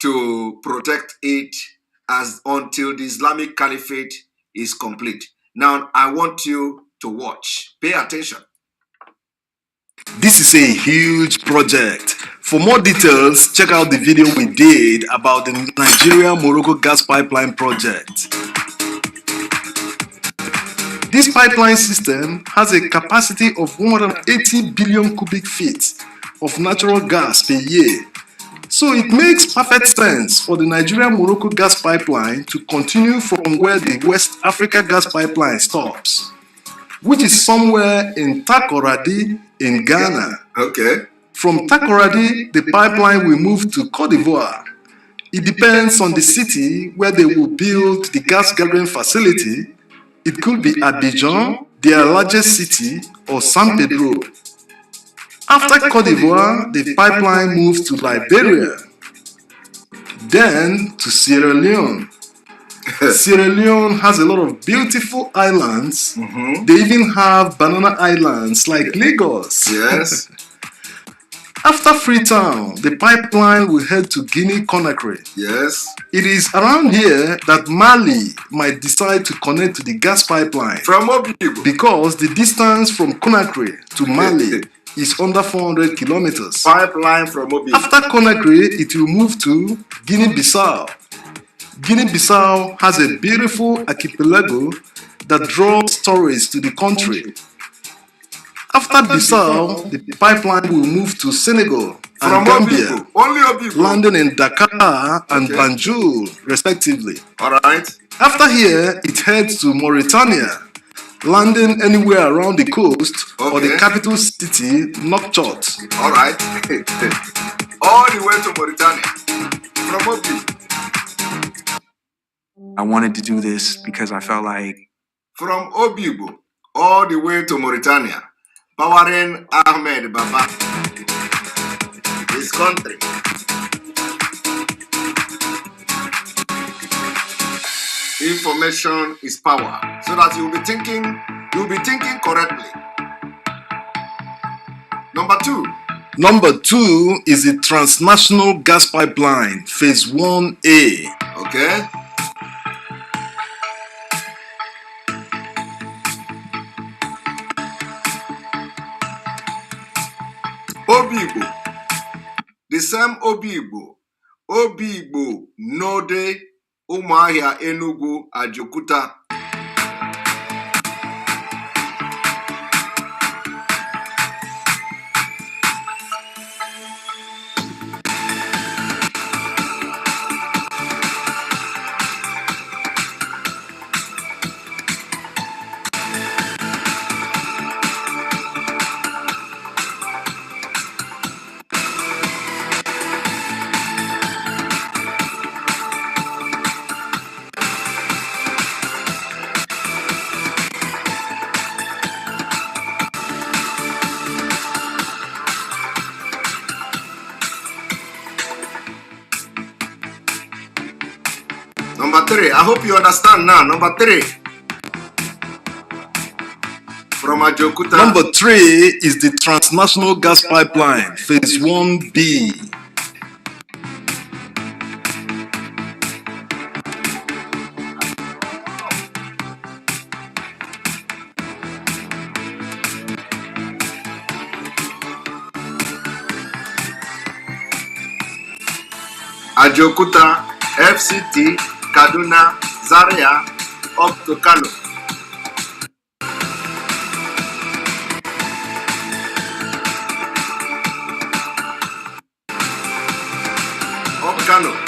to protect it until the Islamic caliphate is complete. Now, I want you to watch. Pay attention. This is a huge project. For more details, check out the video we did about the Nigeria-Morocco gas pipeline project. This pipeline system has a capacity of 180 billion cubic feet of natural gas per year. So it makes perfect sense for the Nigeria-Morocco gas pipeline to continue from where the West Africa gas pipeline stops, which is somewhere in Takoradi in Ghana. Okay. From Takoradi, the pipeline will move to Côte d'Ivoire. It depends on the city where they will build the gas gathering facility. It could be Abidjan, their largest city, or San Pedro. After Côte d'Ivoire, the pipeline moves to Liberia, then to Sierra Leone. Sierra Leone has a lot of beautiful islands. They even have banana islands like Lagos. Yes. After Freetown, the pipeline will head to Guinea-Conakry. Yes. It is around here that Mali might decide to connect to the gas pipeline. From Obigbo. Because the distance from Conakry to Mali is under 400 kilometers. Pipeline from Obigbo. After Conakry, it will move to Guinea-Bissau. Guinea-Bissau has a beautiful archipelago that draws tourists to the country. After Bissau, the pipeline will move to Senegal and Gambia, Obigbo. Only Obigbo. landing in Dakar and Banjul, respectively. All right. After here, it heads to Mauritania, landing anywhere around the coast or the capital city, Nouakchott. All right. All the way to Mauritania. From Obigbo. I wanted to do this because I felt like From Obigbo all the way to Mauritania. Powering Ahmed Baba. His country. Information is power. So that you'll be thinking correctly. Number 2. Number 2 is the transnational gas pipeline, phase 1A. Okay. Obigbo. The same Obigbo. Obigbo Node Umuahia Enugu Ajokuta. Number 3, I hope you understand now. Number 3, from Ajokuta. Number 3 is the transnational gas pipeline, phase 1B. Ajokuta, FCT, Kaduna, Zaria, up to Kano. Up Kano.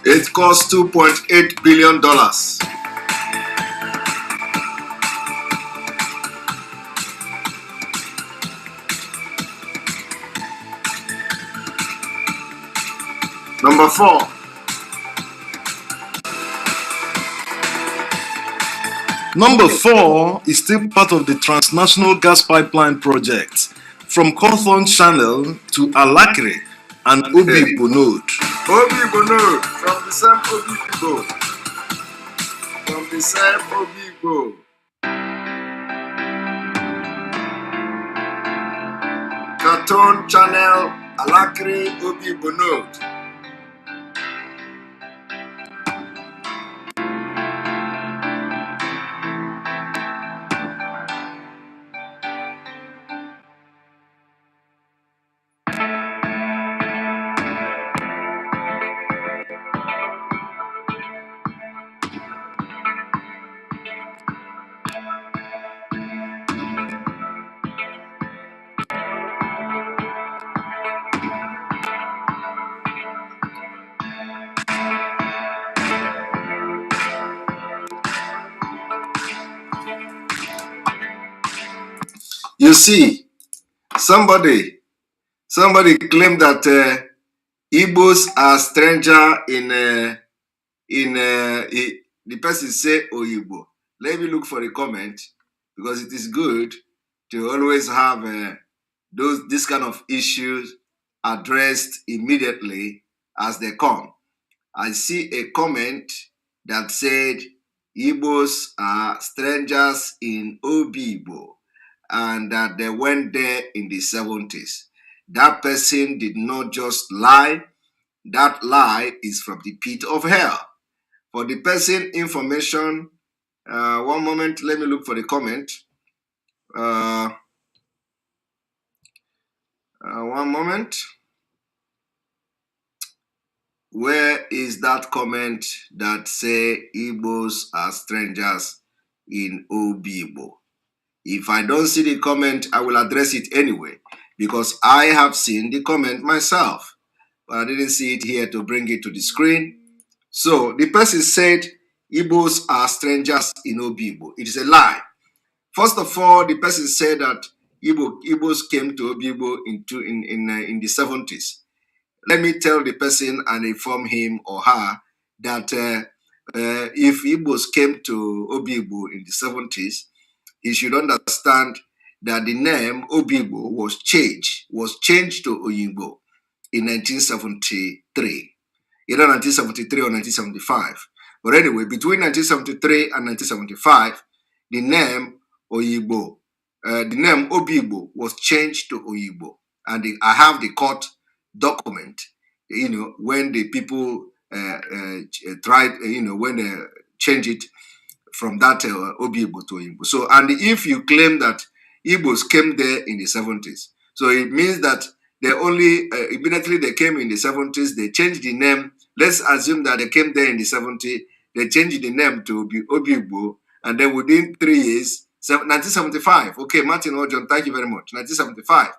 It cost $2.8 billion. Number 4. Number 4 is still part of the transnational gas pipeline project from Cawthorne Channel to Alakre and Obigbo Node. Obigbo Node, from the same Obigbo. From the same Obigbo. Cawthorne Channel, Alakre, Obigbo Node. You see, somebody claimed that Igbos are stranger the person say Oyigbo. Let me look for a comment, because it is good to always have this kind of issues addressed immediately as they come. I see a comment that said Igbos are strangers in Obigbo, and that they went there in the 70s. That person did not just lie. That lie is from the pit of hell. For the person information, one moment, let me look for the comment. One moment. Where is that comment that say Igbos are strangers in Obigbo? If I don't see the comment, I will address it anyway, because I have seen the comment myself, but I didn't see it here to bring it to the screen. So the person said Igbos are strangers in Obigbo. It is a lie. First of all, the person said that Igbos came to Obigbo in the 70s. Let me tell the person and inform him or her that if Igbos came to Obigbo in the 70s, he should understand that the name Obigbo was changed to Oyigbo in 1973, either 1973 or 1975. But anyway, between 1973 and 1975, the name Oyigbo, the name Obigbo was changed to Oyigbo. And I have the court document, when the people tried, when they changed it from that Obigbo to Igbo. So, and if you claim that Igbos came there in the 70s, so it means that they only, immediately they came in the 70s, they changed the name. Let's assume that they came there in the 70s, they changed the name to Obigbo, and then within 3 years, 1975, okay, Martin Ojon, thank you very much, 1975.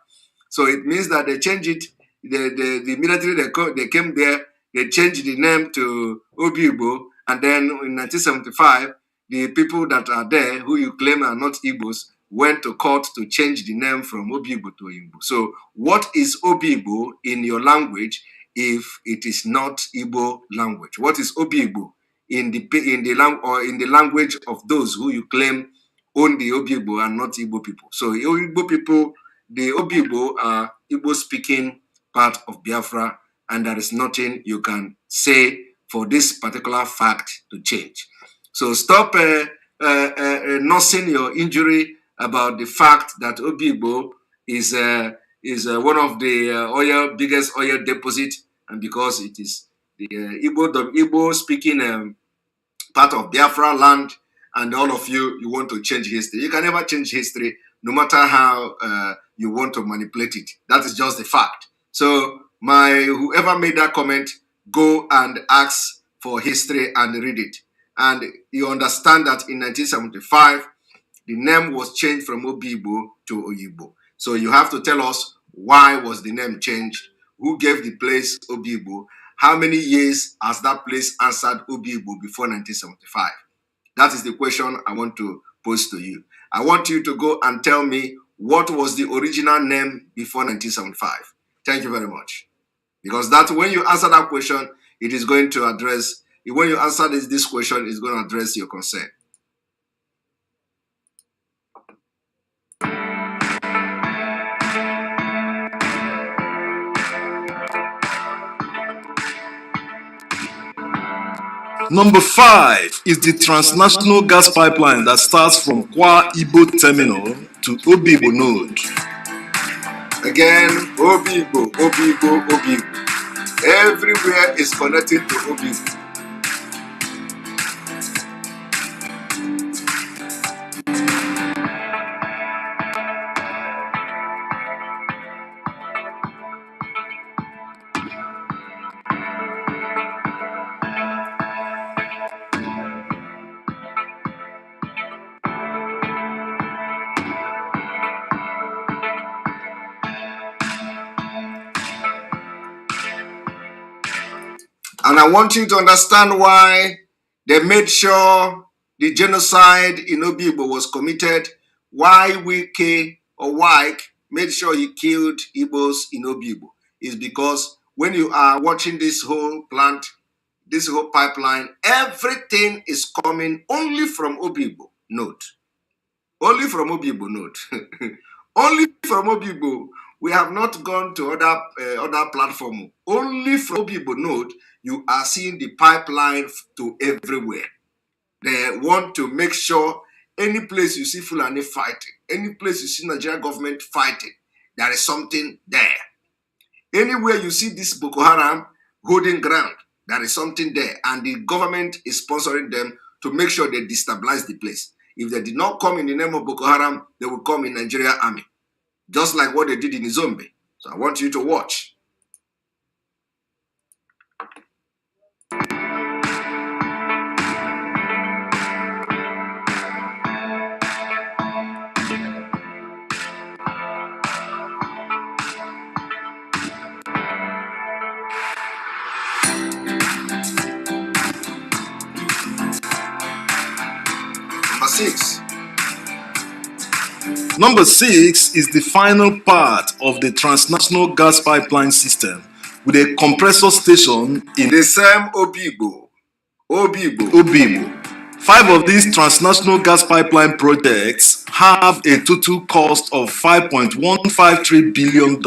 So it means that they changed it, immediately they came there, they changed the name to Obigbo, and then in 1975, the people that are there, who you claim are not Igbos, went to court to change the name from Obigbo to Igbo. So what is Obigbo in your language if it is not Igbo language? What is Obigbo in the language of those who you claim own the Obigbo and not Igbo people? So Igbo people, the Obigbo are Igbo speaking part of Biafra, and there is nothing you can say for this particular fact to change. So stop nursing your injury about the fact that Obigbo is one of the biggest oil deposit, and because it is the Igbo speaking part of Biafra land, and all of you want to change history. You can never change history, no matter how you want to manipulate it. That is just the fact. So whoever made that comment, go and ask for history and read it. And you understand that in 1975, the name was changed from Obigbo to Oyigbo. So you have to tell us, why was the name changed? Who gave the place Obigbo? How many years has that place answered Obigbo before 1975? That is the question I want to pose to you. I want you to go and tell me what was the original name before 1975. Thank you very much. Because that, when you answer that question, it is going to address, when you answer this question, it's going to address your concern. Number 5 is the transnational gas pipeline that starts from Kwa Ibo Terminal to Obigbo Node. Again, Obigbo, Obigbo, Obigbo. Everywhere is connected to Obigbo. And I want you to understand why they made sure the genocide in Obigbo was committed, why Wike or Wike made sure he killed Igbos in Obigbo, is because when you are watching this whole plant, this whole pipeline, everything is coming only from Obigbo node. Only from Obigbo node. Only from Obigbo. We have not gone to other platform. Only from Obigbo node, you are seeing the pipeline to everywhere. They want to make sure any place you see Fulani fighting, any place you see Nigerian government fighting, there is something there. Anywhere you see this Boko Haram holding ground, there is something there. And the government is sponsoring them to make sure they destabilize the place. If they did not come in the name of Boko Haram, they will come in Nigerian army. Just like what they did in Izombe. So I want you to watch. 6. Number 6 is the final part of the transnational gas pipeline system with a compressor station in The same Obibo. Obibo. 5 of these transnational gas pipeline projects have a total cost of $5.153 billion.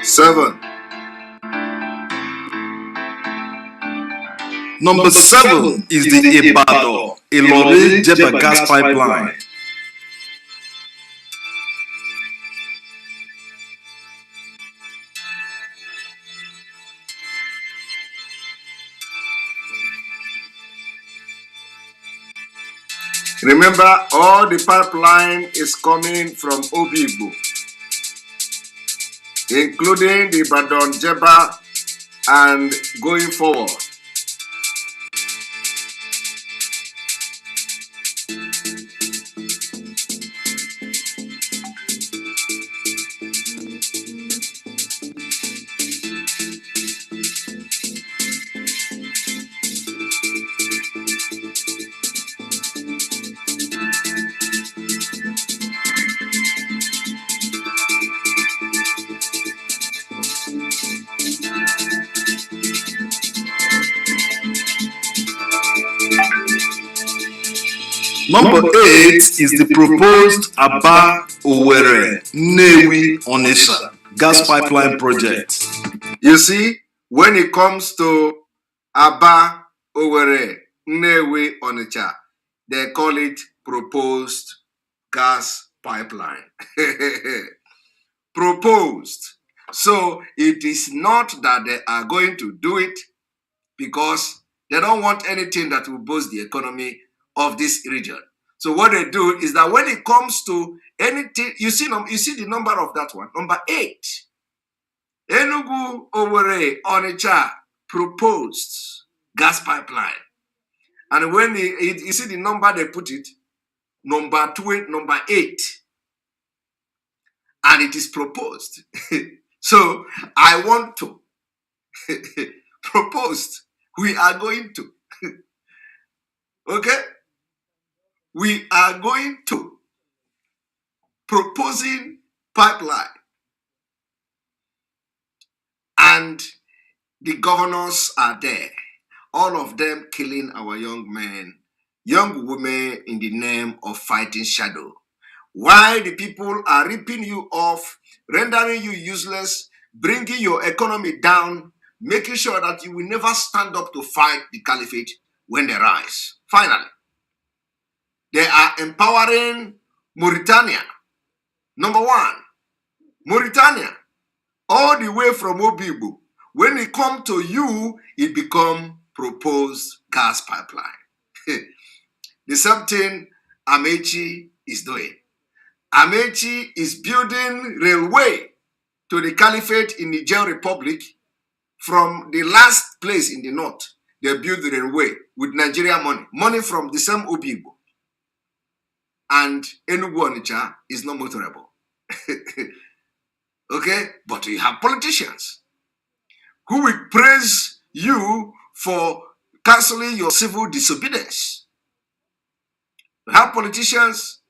7. Number 7 is the Ibadan-Ilori-Jeba gas pipeline. Remember, all the pipeline is coming from Obibo, including the Ibadan Jeba and going forward. Number 8 is the proposed Aba-Owerri-Nnewi-Onitsha gas pipeline project. You see, when it comes to Aba, Owerri, Nnewi, Onitsha, they call it proposed gas pipeline. Proposed. So it is not that they are going to do it because they don't want anything that will boost the economy of this region. So what they do is that when it comes to anything, you see the number of that one, number 8. Enugu, Owerri, Onitsha proposed gas pipeline. And when you see the number they put it, number 8. And it is proposed. So I want to proposed. We are going to. Okay? We are going to proposing pipeline. And the governors are there. All of them killing our young men, young women in the name of fighting shadow. Why the people are ripping you off, rendering you useless, bringing your economy down, making sure that you will never stand up to fight the caliphate when they rise. Finally, they are empowering Mauritania. Number 1, Mauritania, all the way from Obibo. When it comes to you, it becomes proposed gas pipeline. The same thing Amechi is doing. Amechi is building railway to the caliphate in Niger Republic from the last place in the north. They build the railway with Nigerian money, money from the same Obibo. And Enugu Onitsha is not motorable. Okay? But we have politicians who will praise you for canceling your civil disobedience. We have politicians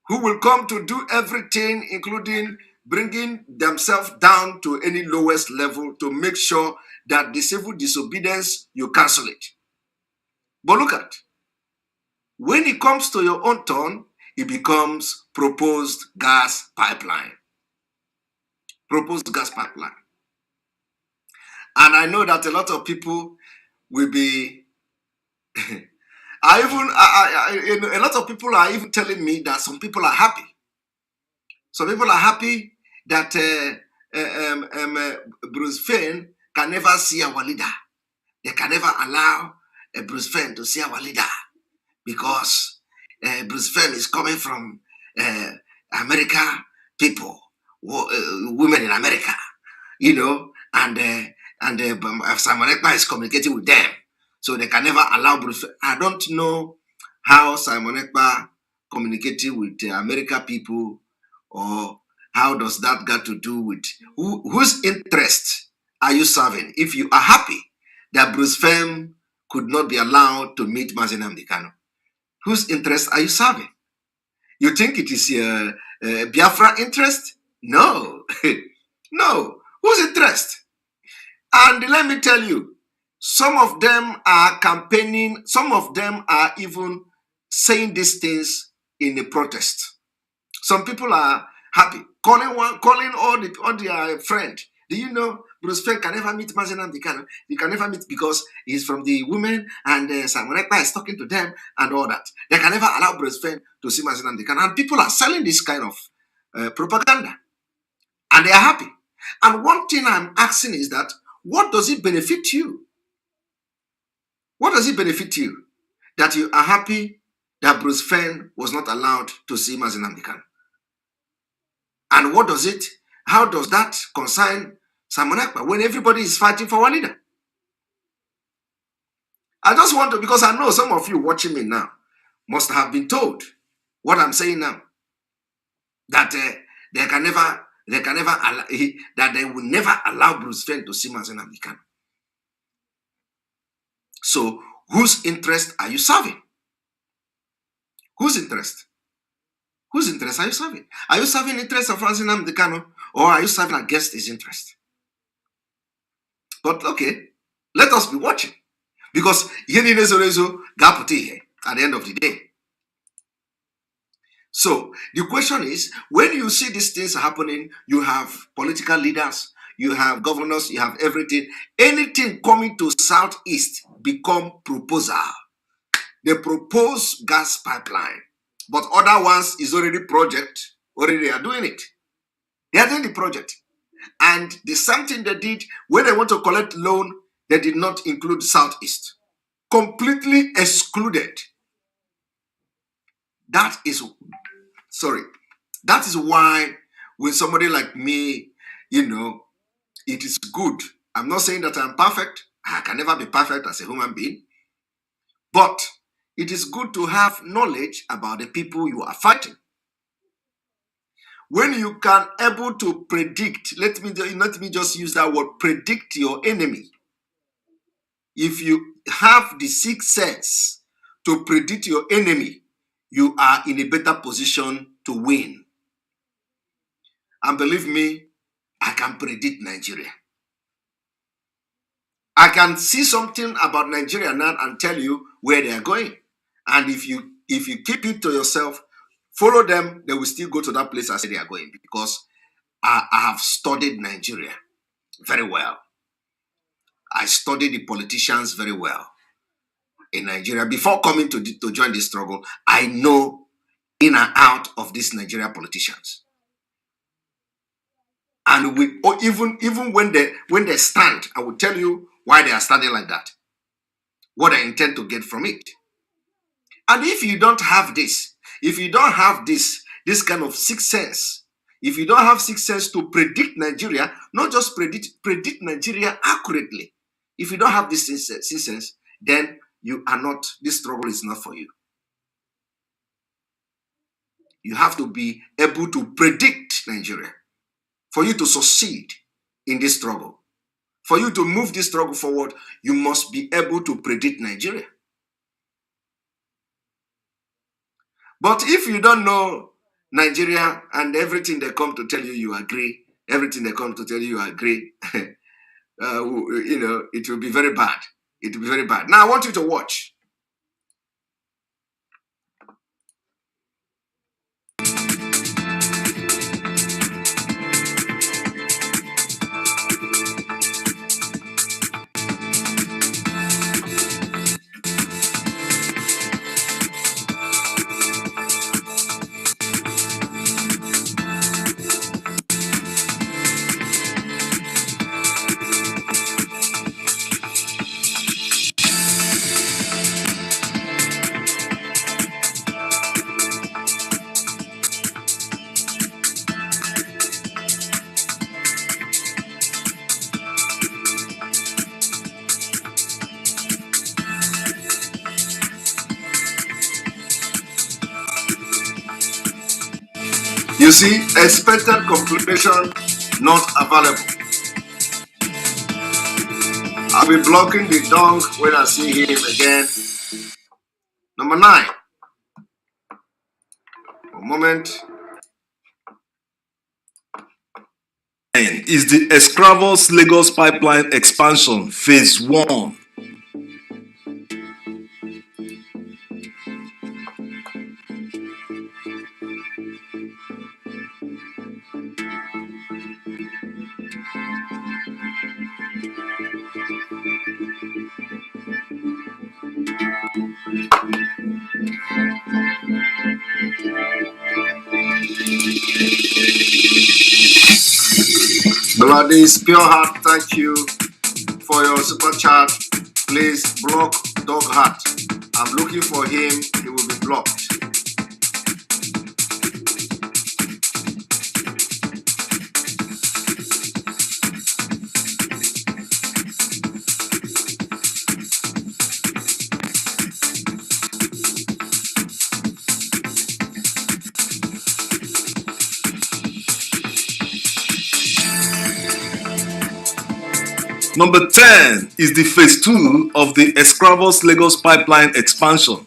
who will come to do everything, including bringing themselves down to any lowest level to make sure that the civil disobedience, you cancel it. But look at, when it comes to your own turn, it becomes proposed gas pipeline. Proposed gas pipeline. And I know that a lot of people will be, a lot of people are even telling me that some people are happy Some people are happy that Bruce Fane can never see our leader. They can never allow Bruce Fane to see our leader because Bruce Fane is coming from America people, women in America, you know, and Simon Ekpa is communicating with them. So they can never allow Bruce Fane. I don't know how Simon Ekpa communicated with America people, or how does that got to do with whose interest are you serving? If you are happy that Bruce Fane could not be allowed to meet Mazi Nnamdi Kanu, whose interest are you serving? You think it is Biafra interest? No. No. Whose interest? And let me tell you, some of them are campaigning, some of them are even saying these things in a protest. Some people are happy, calling all their friend. Do you know Bruce Fane can never meet Mazi Nnamdi Kanu? He can never meet because he's from the women and Simon Ekpa is talking to them and all that. They can never allow Bruce Fane to see Mazi Nnamdi Kanu. And people are selling this kind of propaganda. And they are happy. And one thing I'm asking is that, what does it benefit you? What does it benefit you that you are happy that Bruce Fane was not allowed to see Mazi Nnamdi Kanu? And what does it, how does that concern Simon Ekpa when everybody is fighting for one leader? I just want to, because I know some of you watching me now must have been told what I'm saying now, that they will never allow Bruce Fane to see Mazi Nnamdi Kanu. So whose interest are you serving? Whose interest? Whose interest are you serving? Are you serving the interest of Mazi Nnamdi Kanu, or are you serving against his interest? But okay, let us be watching. Because at the end of the day. So the question is, when you see these things happening, you have political leaders, you have governors, you have everything. Anything coming to Southeast become proposal. They propose gas pipeline. But other ones is already project, already they are doing it. They are doing the project. And the same thing they did when they want to collect loan, they did not include Southeast. Completely excluded. That is why with somebody like me, you know, it is good. I'm not saying that I'm perfect. I can never be perfect as a human being. But it is good to have knowledge about the people you are fighting. When you can able to predict, let me just use that word, predict your enemy. If you have the sixth sense to predict your enemy, you are in a better position to win. And believe me, I can predict Nigeria. I can see something about Nigeria now and tell you where they are going. And if you keep it to yourself, follow them, they will still go to that place as they are going, because I have studied Nigeria very well. I studied the politicians very well in Nigeria. Before coming to join this struggle, I know in and out of these Nigeria politicians. And even when they stand, I will tell you why they are standing like that, what I intend to get from it. And if you don't have this, if you don't have this kind of sixth sense, if you don't have sixth sense to predict Nigeria, not just predict Nigeria accurately, if you don't have this sixth sense, then you are not, this struggle is not for you. You have to be able to predict Nigeria for you to succeed in this struggle. For you to move this struggle forward, you must be able to predict Nigeria. But if you don't know Nigeria and everything they come to tell you, you agree, everything they come to tell you, you agree, you know, it will be very bad. It will be very bad. Now, I want you to watch. You see, expected completion not available. I'll be blocking the dong when I see him again. Number 9. A moment. Is the Escravos Lagos Pipeline Expansion Phase 1. Gladys Pure Heart, thank you for your super chat. Please block Dog Heart. I'm looking for him. He will be blocked. Number 10 is the Phase 2 of the Escravos Lagos Pipeline Expansion.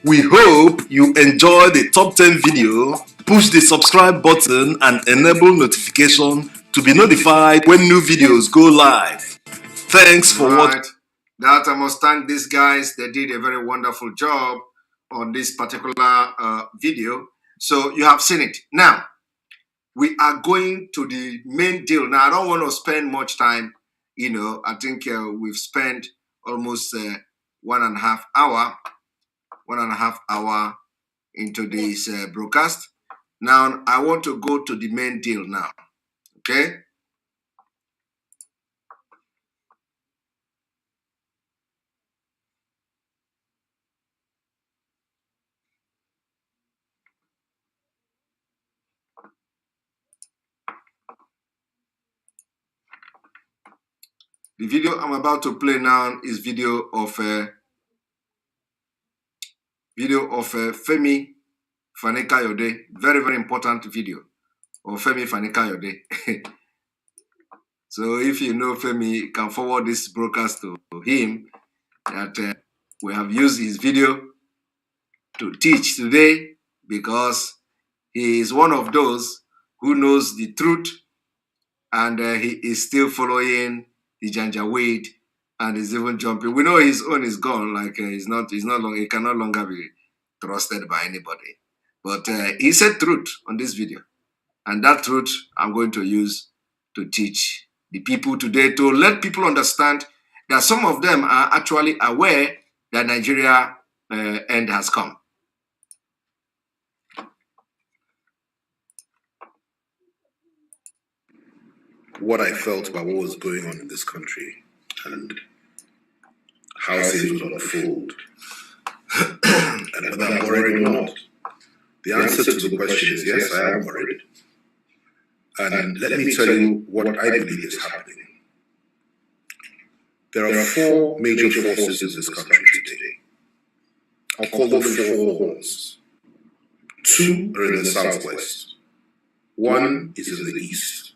We hope you enjoy the top 10 video. Push the subscribe button and enable notification to be notified when new videos go live. Thanks for watching. That I must thank these guys. They did a very wonderful job on this particular video. So you have seen it. Now, we are going to the main deal. Now, I don't want to spend much time. You know, I think we've spent almost 1.5 hour into this broadcast. Now, I want to go to the main deal now. Okay? The video I'm about to play now is video of Femi Fani-Kayode. Very, very important video of Femi Fani-Kayode. So if you know Femi, you can forward this broadcast to him that we have used his video to teach today, because he is one of those who knows the truth, and he is still following the Janjaweed, and is even jumping. We know his own is gone, like he can no longer be trusted by anybody. But he said truth on this video, and that truth I'm going to use to teach the people today, to let people understand that some of them are actually aware that Nigeria end has come. What I felt about what was going on in this country and how things would unfold, and whether I'm worried or not. The answer to the question is yes, I am worried. And let me tell you what I believe is happening. There are 4 major forces in this country today. I'll call them 4 horns. 2 are in the southwest. 1 is in the east.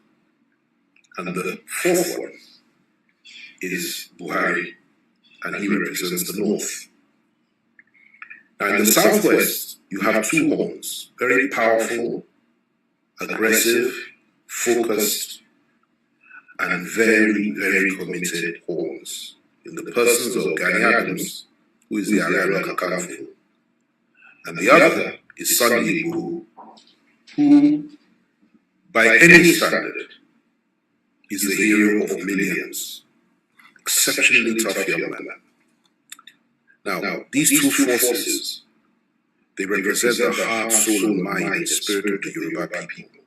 And the 4th one is Buhari, and he represents the north. Now in the southwest, you have 2 horns, very powerful, aggressive, focused, and very, very committed horns, in the persons of Gani Adams, who is the Ariana Kakanfo, and the other is Sunday Igboho, who, by any standard, is the hero of millions. Exceptionally tough young man. Now, these 2 forces, they represent the heart, soul, and mind and spirit of the Yoruba people.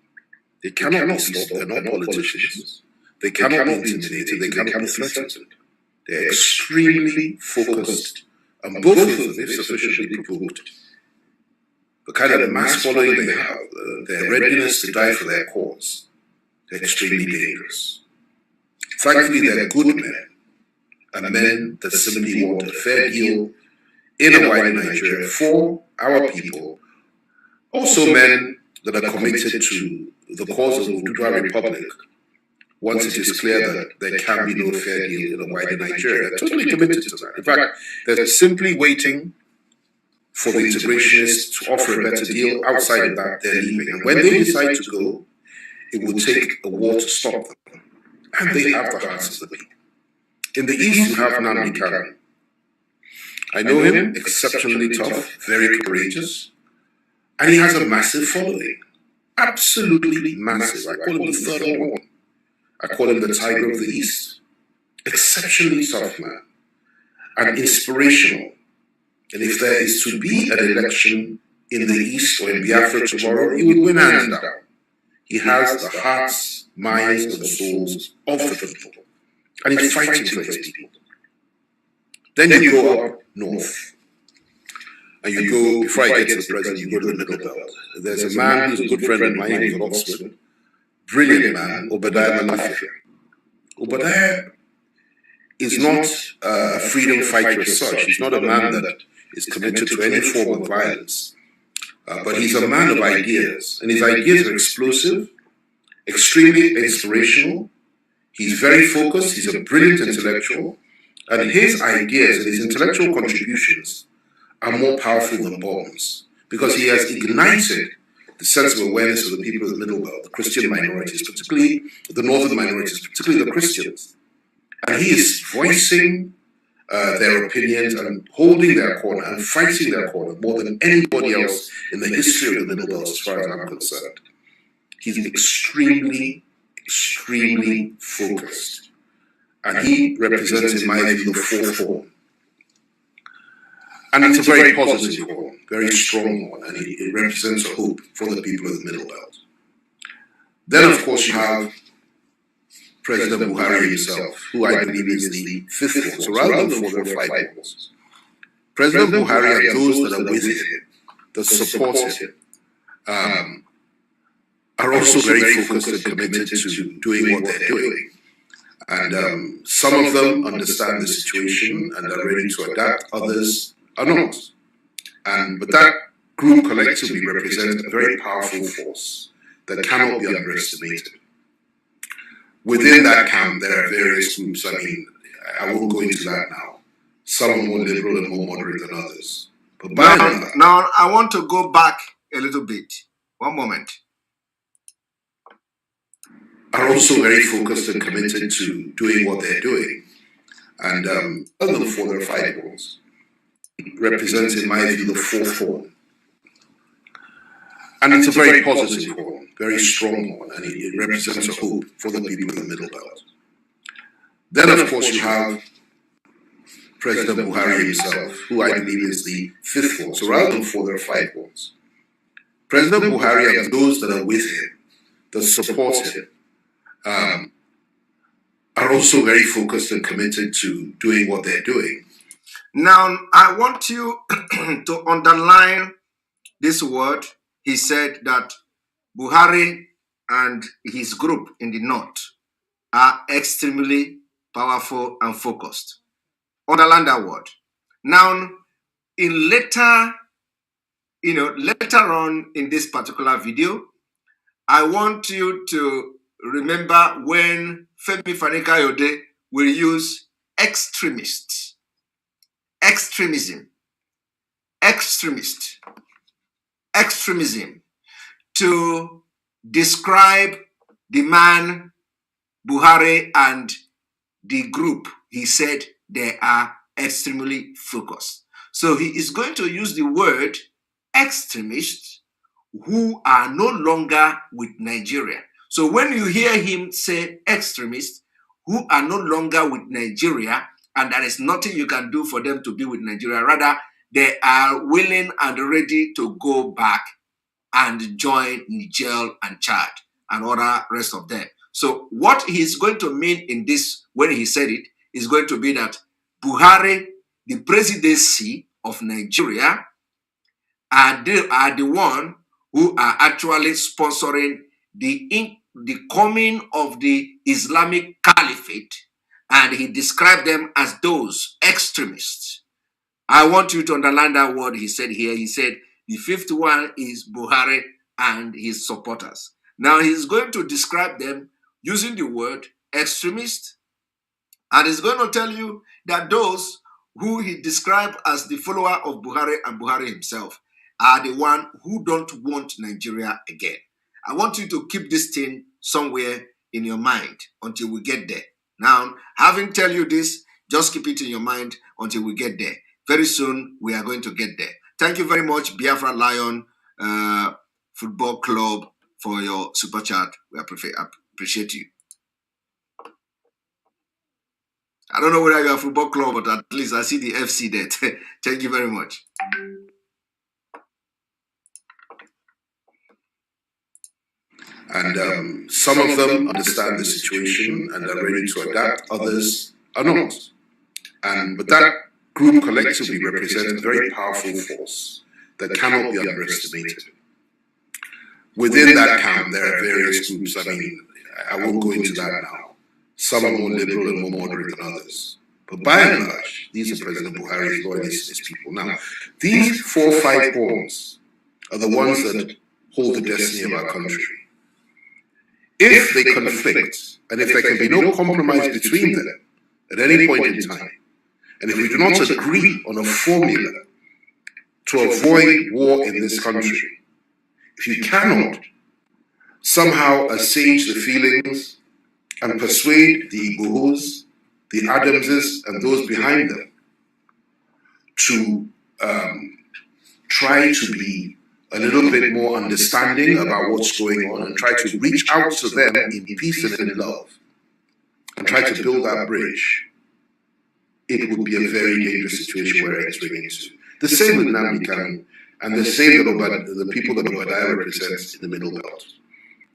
They cannot be stopped. They're not politicians. They cannot be intimidated. They cannot be threatened. They're extremely focused, and both of them, if sufficiently provoked, the kind of mass following they have, their readiness to die for their cause, they're extremely dangerous. Thankfully, they're good men, and men that simply want a fair deal in a white Nigeria for our people. Also men that are committed to the cause of the Oduduwa Republic, once it is clear that there can be no fair deal in a wider Nigeria, they're totally committed to that. In fact, they're simply waiting for the integrationists to offer a better deal. Outside of that, they're leaving. And when they decide to go, it will take a war to stop them. And they have the hearts of the people. In the East, you have Nnamdi Kanu. I know him, exceptionally tough, very courageous, and he has a massive following. Absolutely massive. I call him the third horn. I call him the Tiger of the East. Exceptionally tough man and inspirational. And if there is to be an election in the East or in Biafra tomorrow, he would win hands down. He has the hearts, minds, and souls of the people. And he's fighting for his people. Then you go up north. And you go, before I get to the president, you go to the Middle Belt. There's a man who's a good friend of mine, he's at Oxford. Brilliant man, Obadiah Malafia. Obadiah is not a freedom fighter as such. He's not a man that is committed to any form of violence. But he's a man of ideas. And his ideas are explosive, extremely inspirational. He's very focused. He's a brilliant intellectual. And his ideas and his intellectual contributions are more powerful than bombs, because he has ignited the sense of awareness of the people of the Middle Belt, the Christian minorities, particularly the northern minorities, particularly the Christians. And he is voicing their opinions and holding their corner and fighting their corner more than anybody else in the history of the Middle Belt, as far as I'm concerned. He's extremely, extremely focused. And he represents, in my view, the fourth horn. And it's a very positive horn, very strong one, and it represents a hope for the people of the Middle Belt. Then, of course, you have President Buhari himself, who I believe is the fifth horn. So rather than 4 or 5 horns, President Buhari and those that are with him, that support him, are also very focused and committed to doing what they're doing. And some of them understand the situation and are ready to adapt, others are not. But that group collectively represents a very powerful force that cannot be underestimated. Within that camp, there are various groups. I mean, I won't go into that now. Some are more liberal and more moderate than others. But by and large, now, I want to go back a little bit. One moment. Are also very focused and committed to doing what they're doing. And other than 4 or 5 horns, represents, in my view, the fourth horn. And it's a very positive horn, very strong horn, and it represents a hope for the people of the Middle Belt. Then, of course, you have President Buhari himself, who I believe is the fifth horn. So rather than 4 or 5 horns, President Buhari and those that are with him, that support him, are also very focused and committed to doing what they're doing. Now, I want you to underline this word. He said that Buhari and his group in the north are extremely powerful and focused. Underline that word. Now, in later on in this particular video, I want you to remember when Femi Fani-Kayode will use extremists, extremism to describe the man Buhari and the group. He said they are extremely focused. So he is going to use the word extremists who are no longer with Nigeria. So when you hear him say extremists who are no longer with Nigeria, and there is nothing you can do for them to be with Nigeria, rather, they are willing and ready to go back and join Niger and Chad and other rest of them. So what he's going to mean in this, when he said it, is going to be that Buhari, the presidency of Nigeria, are the one who are actually sponsoring the coming of the Islamic caliphate, and he described them as those extremists. I want you to underline that word he said here. He said the fifth one is Buhari and his supporters. Now he's going to describe them using the word extremist, and he's going to tell you that those who he described as the follower of Buhari and Buhari himself are the one who don't want Nigeria again. I want you to keep this thing somewhere in your mind until we get there. Now, having tell you this, just keep it in your mind until we get there. Very soon, we are going to get there. Thank you very much, Biafra Lion Football Club, for your super chat. We appreciate you. I don't know whether you're a football club, but at least I see the FC there. Thank you very much. And some of them understand the situation and are ready to adapt, others are not. But that group collectively represents a very powerful force that cannot be underestimated. Within that camp, there are various groups. I mean, I won't go into that now. Some are more liberal and more moderate than others. But by and large, these are President Buhari's loyalists, his people. Now, these 4 or 5 pawns are the ones that hold the destiny of our country. If they conflict, and if there can be no compromise between them at any point in time, and if we do not agree on a formula to avoid war in this country, if you cannot somehow assuage the feelings and persuade the Igbos, the Adamses, and those behind them to try to be a little bit more understanding about what's going on and try to reach out to them in peace and in love and try to build that bridge, it would be a very dangerous situation we're entering into. The same with Nnamdi Kanu, and the same that the people that Obadiah represents in the Middle Belt.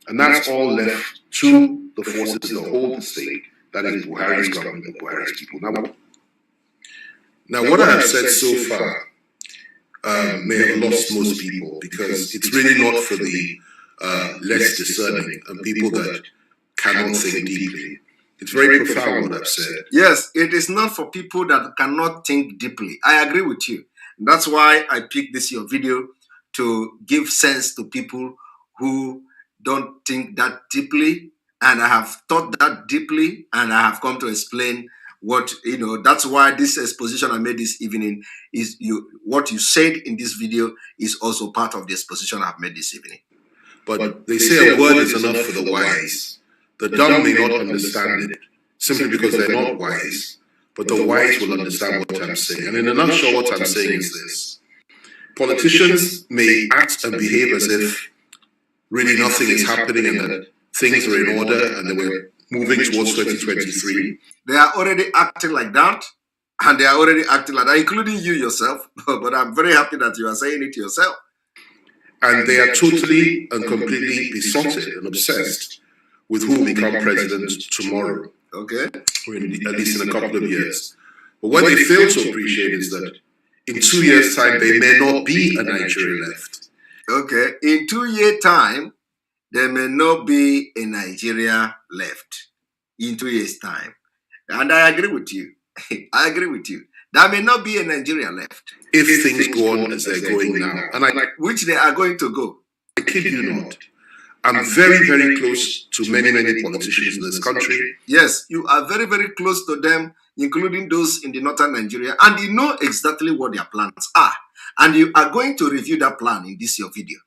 And that's all left to the forces that hold the state, that is Buhari's government and Buhari's people. Now what I have said so far may have lost most people, because it's really not for the less discerning and people that cannot think deeply. It's very profound what I've said. Yes, it is not for people that cannot think deeply. I agree with you. That's why I picked this your video, to give sense to people who don't think that deeply. And I have thought that deeply, and I have come to explain what, that's why this exposition I made this evening is what you said in this video is also part of the exposition I've made this evening. But they say a word is enough for the wise. The dumb may not understand it simply because they're not wise, but the wise will understand what I'm saying. And in a nutshell, what I'm saying is this. Politicians may act and behave as if really nothing is happening and that things are in order and that we're moving towards 2023. They are already acting like that, and they are already acting like that, including you yourself. But I'm very happy that you are saying it yourself. And they are totally and completely besotted and obsessed with who will become president tomorrow. Okay. Or at least in a couple of years. But what they fail to appreciate is that in 2 years' time, there may not be a Nigeria left. Okay. In 2 years' time, there may not be a Nigeria left. In 2 years' time. And I agree with you. I agree with you. There may not be a Nigeria left. If things go on as they're going now. And which they are going to go. I kid you not. I'm very, very close to many, many politicians in this country. Yes, you are very, very close to them, including those in the northern Nigeria, and you know exactly what their plans are. And you are going to review that plan in this your video.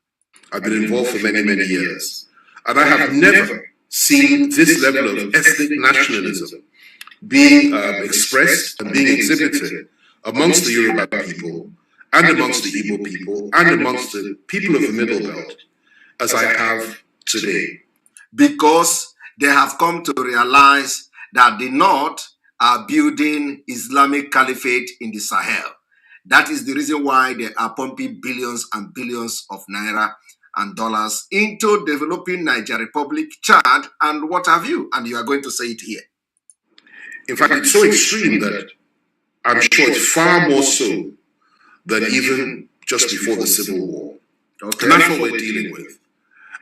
I've been involved for many, many years. And I have never seen this level of ethnic nationalism being expressed and being exhibited amongst the Yoruba people, and amongst the Igbo people, and amongst the people of the Middle Belt, as I have today. Because they have come to realize that the North are building Islamic caliphate in the Sahel. That is the reason why they are pumping billions and billions of naira and dollars into developing Niger Republic, Chad, and what have you. And you are going to say it here. In fact, it's so extreme that I'm sure it's far more so than even just before the Civil War. Okay. And that's what we're dealing with.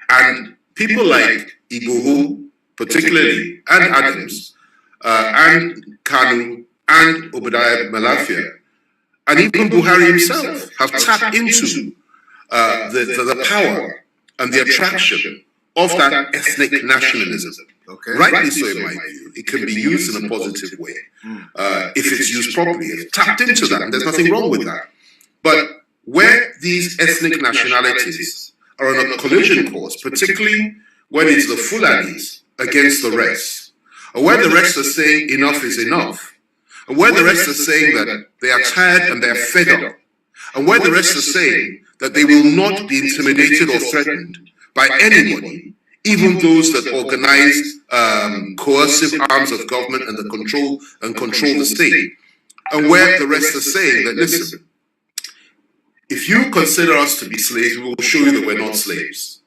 And people like Igboho, particularly, and Adams, and Kanu, and Obadiah Malafia, and even Buhari himself have tapped into the power and the attraction of that ethnic nationalism. Okay. Rightly so, in my view, it can be used in a positive way if it's used properly. It's tapped into that, and there's nothing wrong with that. But where these ethnic nationalities are on a collision course, particularly when it's the Fulanis against the rest, or where the rest are saying enough is enough, and where the rest are saying that they are tired and they are fed up, and where the rest are saying that they will not be intimidated or threatened by anybody, even those that organize coercive arms of government and control the state, and where the rest are saying that, listen, if you consider us to be slaves, we will show you that we're not slaves.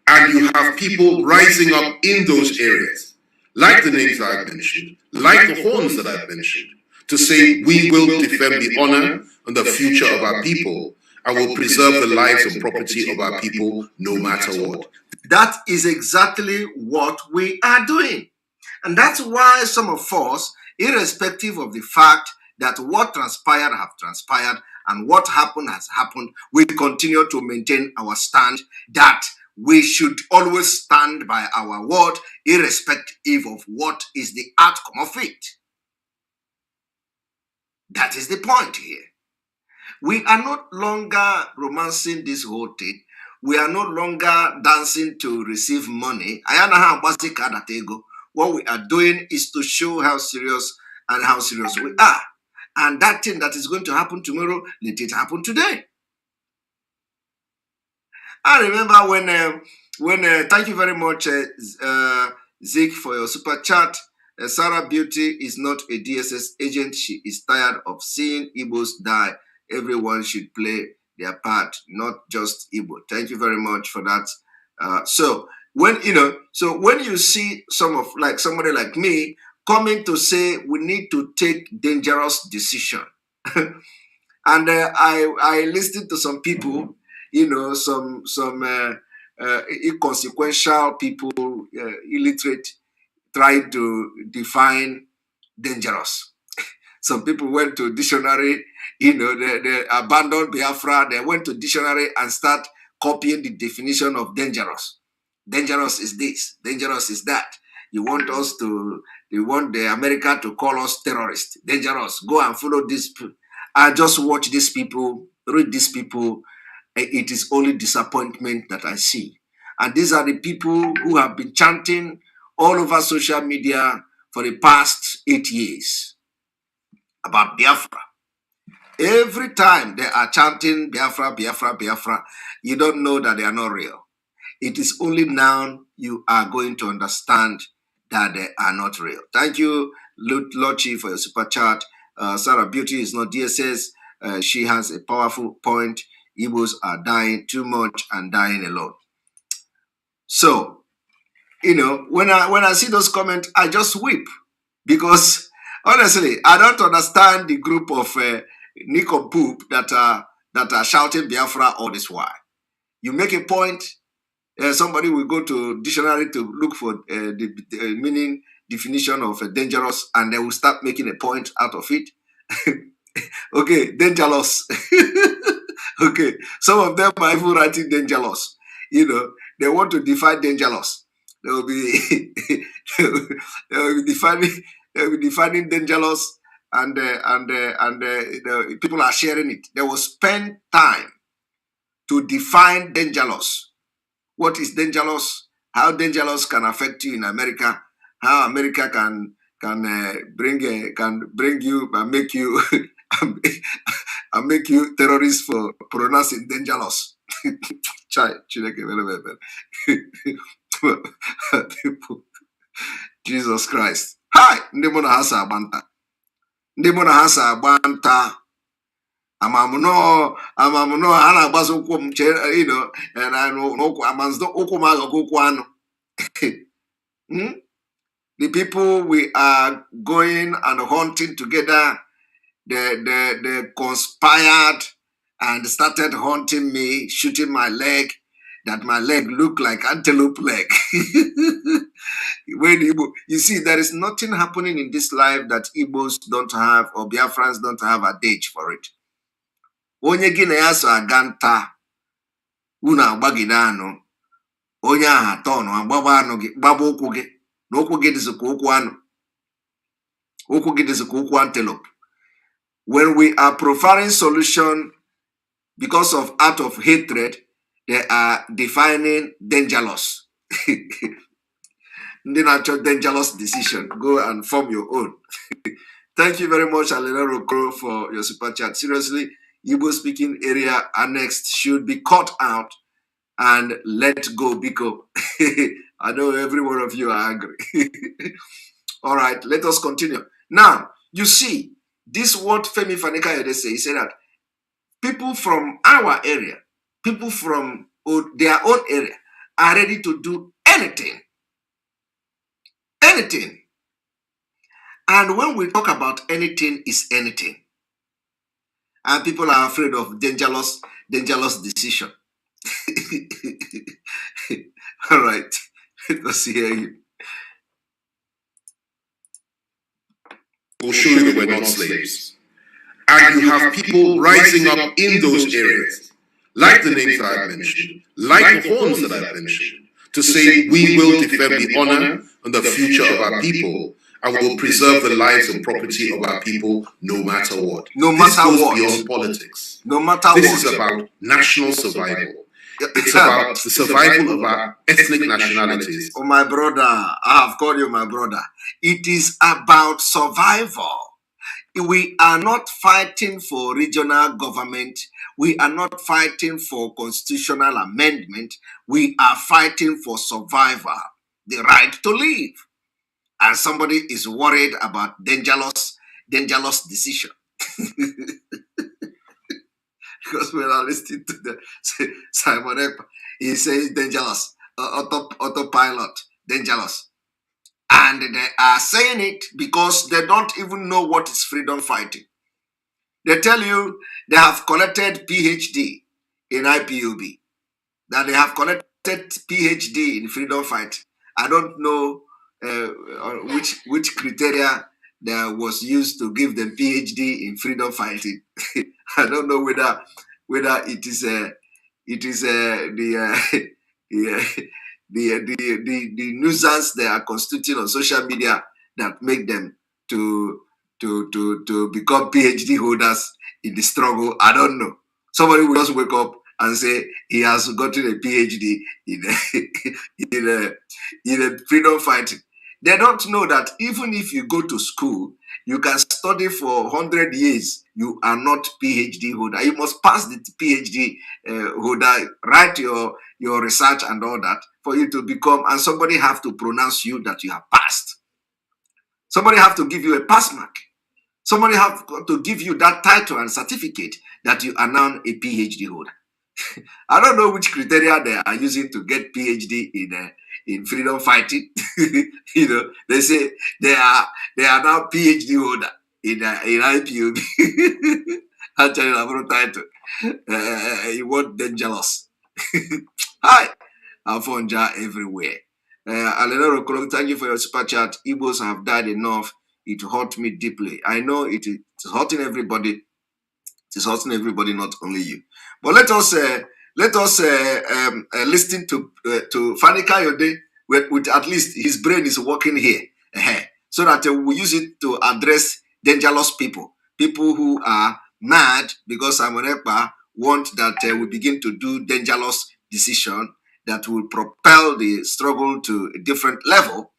And you have people rising up in those areas, like the names that I've mentioned, like the horns that I've mentioned, to say we will defend the honor and the future of our people and will preserve the lives and property of our people no matter what. That is exactly what we are doing. And that's why some of us, irrespective of the fact that what transpired have transpired and what happened has happened, we continue to maintain our stand that we should always stand by our word, irrespective of what is the outcome of it. That is the point here. We are no longer romancing this whole thing. We are no longer dancing to receive money. What we are doing is to show how serious we are. And that thing that is going to happen tomorrow, let it happen today. I remember when thank you very much, Zeke, for your super chat. Sarah Beauty is not a DSS agent. She is tired of seeing Igbos die. Everyone should play their part, not just Igbo. Thank you very much for that. So when you see somebody like me coming to say we need to take dangerous decision, and I listened to some people, some inconsequential people, illiterate, trying to define dangerous. Some people went to dictionary, they abandoned Biafra, they went to dictionary and start copying the definition of dangerous. Dangerous is this, dangerous is that. You want the America to call us terrorists. Dangerous. Go and follow this. I just watch these people, read these people. It is only disappointment that I see. And these are the people who have been chanting all over social media for the past 8 years about Biafra. Every time they are chanting Biafra, Biafra, Biafra, you don't know that they are not real. It is only now you are going to understand that they are not real. Thank you, Lochi, for your super chat. Sarah Beauty is not DSS. She has a powerful point. Igbos are dying too much and dying alone. So, when I see those comments, I just weep because honestly, I don't understand the group of Nico Poop that are shouting Biafra all this while. You make a point, somebody will go to dictionary to look for the meaning definition of dangerous, and they will start making a point out of it. Okay, dangerous. Okay, some of them are even writing dangerous. They want to define dangerous. They will be defining dangerous, and people are sharing it. They will spend time to define dangerous. What is dangerous? How dangerous can affect you in America? How America can bring you and make you and make you terrorists for pronouncing dangerous. Jesus Christ. Hi, ndị mụ na ha sa agbanta. Ndị mụ na ha sa agbanta. Amamuno, ha na-agbazi ụkwụ m ụkwụ m aghago ụkwụ anụ. The people we are going and hunting together, they conspired and started hunting me, shooting my leg, that my leg looked like antelope leg. When you see, there is nothing happening in this life that Igbos don't have or Biafrans don't have a date for it. Onye gị na ya so aga nta, unu agbagide anụ, onye aha turn agbaba anụ gị gbaba ụkwụ gị na ụkwụ gị dịzị ka ụkwụ anụ ụkwụ gị dịzị ka ụkwụ antelope. When we are profiling solution because of out of hatred, they are defining dangerous. Dangerous decision. Go and form your own. Thank you very much, Alena Rokoro, for your super chat. Seriously, Igbo speaking area annexed should be cut out and let go, Biko. I know every one of you are angry. All right, let us continue. Now, you see, this what Femi Fani-Kayode said. He said that people from our area, people from their own area, are ready to do anything. Anything. And when we talk about anything is anything. And people are afraid of dangerous decision. All right. Let us hear you. Will show you that we're not slaves. And you have people rising up in those areas, like the names that I've mentioned, like the horns that I've mentioned, to say we will defend the honor and the future of our people, and we will preserve the lives and property of our people no matter what. No matter what. This goes beyond politics. No matter what. This is about national survival. It's about the survival of our ethnic nationalities. Oh, my brother, I have called you my brother. It is about survival. We are not fighting for regional government. We are not fighting for constitutional amendment. We are fighting for survival, the right to live. And somebody is worried about dangerous decision. Because when I listening to the Simon Ekpa, he says dangerous, autopilot, dangerous. And they are saying it because they don't even know what is freedom fighting. They tell you they have collected PhD in IPOB, that they have collected PhD in freedom fighting. I don't know which criteria that was used to give them PhD in freedom fighting. I don't know whether it is the nuisance they are constituting on social media that make them to become PhD holders in the struggle. I don't know. Somebody will just wake up and say he has gotten a PhD in a freedom fighting. They don't know that even if you go to school, you can study for 100 years. You are not PhD holder. You must pass the PhD holder, write your research and all that for you to become, and somebody have to pronounce you that you have passed. Somebody have to give you a pass mark. Somebody have to give you that title and certificate that you are now a PhD holder. I don't know which criteria they are using to get PhD in freedom fighting. You know, they say they are now PhD holder in IPOB. Actually, I have a title. You want dangerous. Hi, Alfonja everywhere. Alena Rokolo, thank you for your super chat. Igbos have died enough. It hurt me deeply. I know it is hurting everybody. It is hurting everybody, not only you. But let us listen to Fani-Kayode with at least his brain is working here, so that we use it to address dangerous people who are mad because Simon Ekpa want that we begin to do dangerous decision that will propel the struggle to a different level.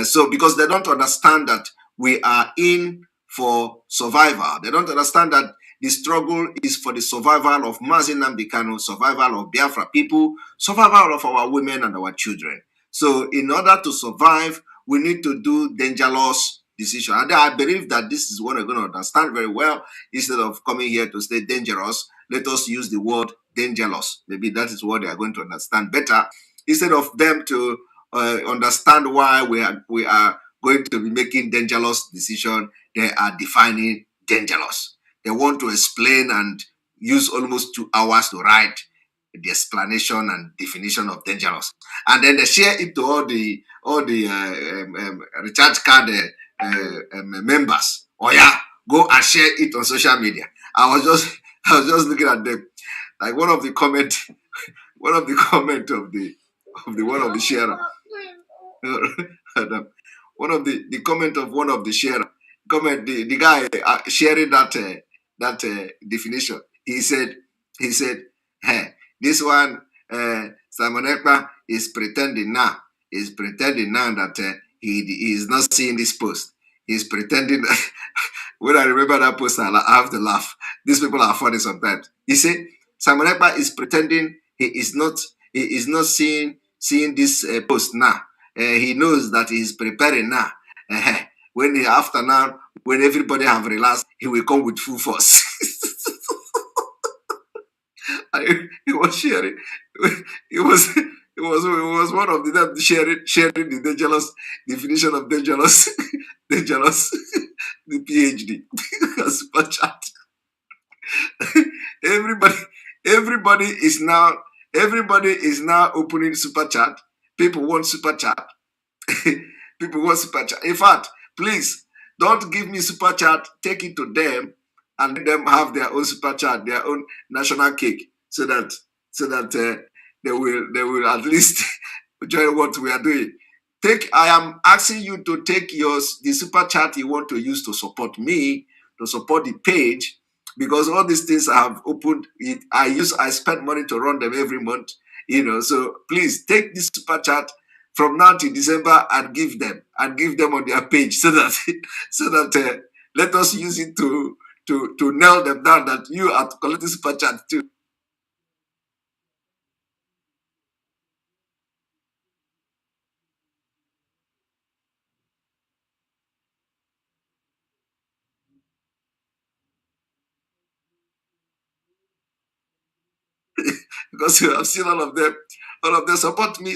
So because they don't understand that we are in for survival, they don't understand that the struggle is for the survival of Mazi Nnamdi, survival of Biafra people, survival of our women and our children. So in order to survive, we need to do dangerous decision. And I believe that this is what we're going to understand very well. Instead of coming here to say dangerous, let us use the word dangerous. Maybe that is what they are going to understand better. Instead of them to understand why we are going to be making dangerous decision, they are defining dangerous. They want to explain and use almost 2 hours to write the explanation and definition of dangerous, and then they share it to all the recharge card members. Oh yeah, go and share it on social media. I was just looking at them, like one of the comment of the one of the sharer. One of the comment of one of the sharer. Comment the guy sharing that definition. He said, hey, this one Simon Ekpa is pretending now. He's pretending now that he is not seeing this post. He's pretending. When I remember that post, I have to laugh. These people are funny sometimes. He said Simon Ekpa is pretending he is not seeing this post now. He knows that he is preparing now. When everybody have relaxed, he will come with full force. He was sharing. It was one of them sharing the dangerous definition of dangerous, the PhD, super chat. Everybody is now opening super chat. People want super chat. People want super chat. In fact, please don't give me super chat. Take it to them and let them have their own super chat, their own national cake, so that they will at least enjoy what we are doing. I am asking you to take the super chat you want to use to support me, to support the page, because all these things I have opened. I spend money to run them every month. So please take this super chat from now to December and give them on their page, so that let us use it to nail them down that you are collecting super chat too. Because you have seen all of them support me,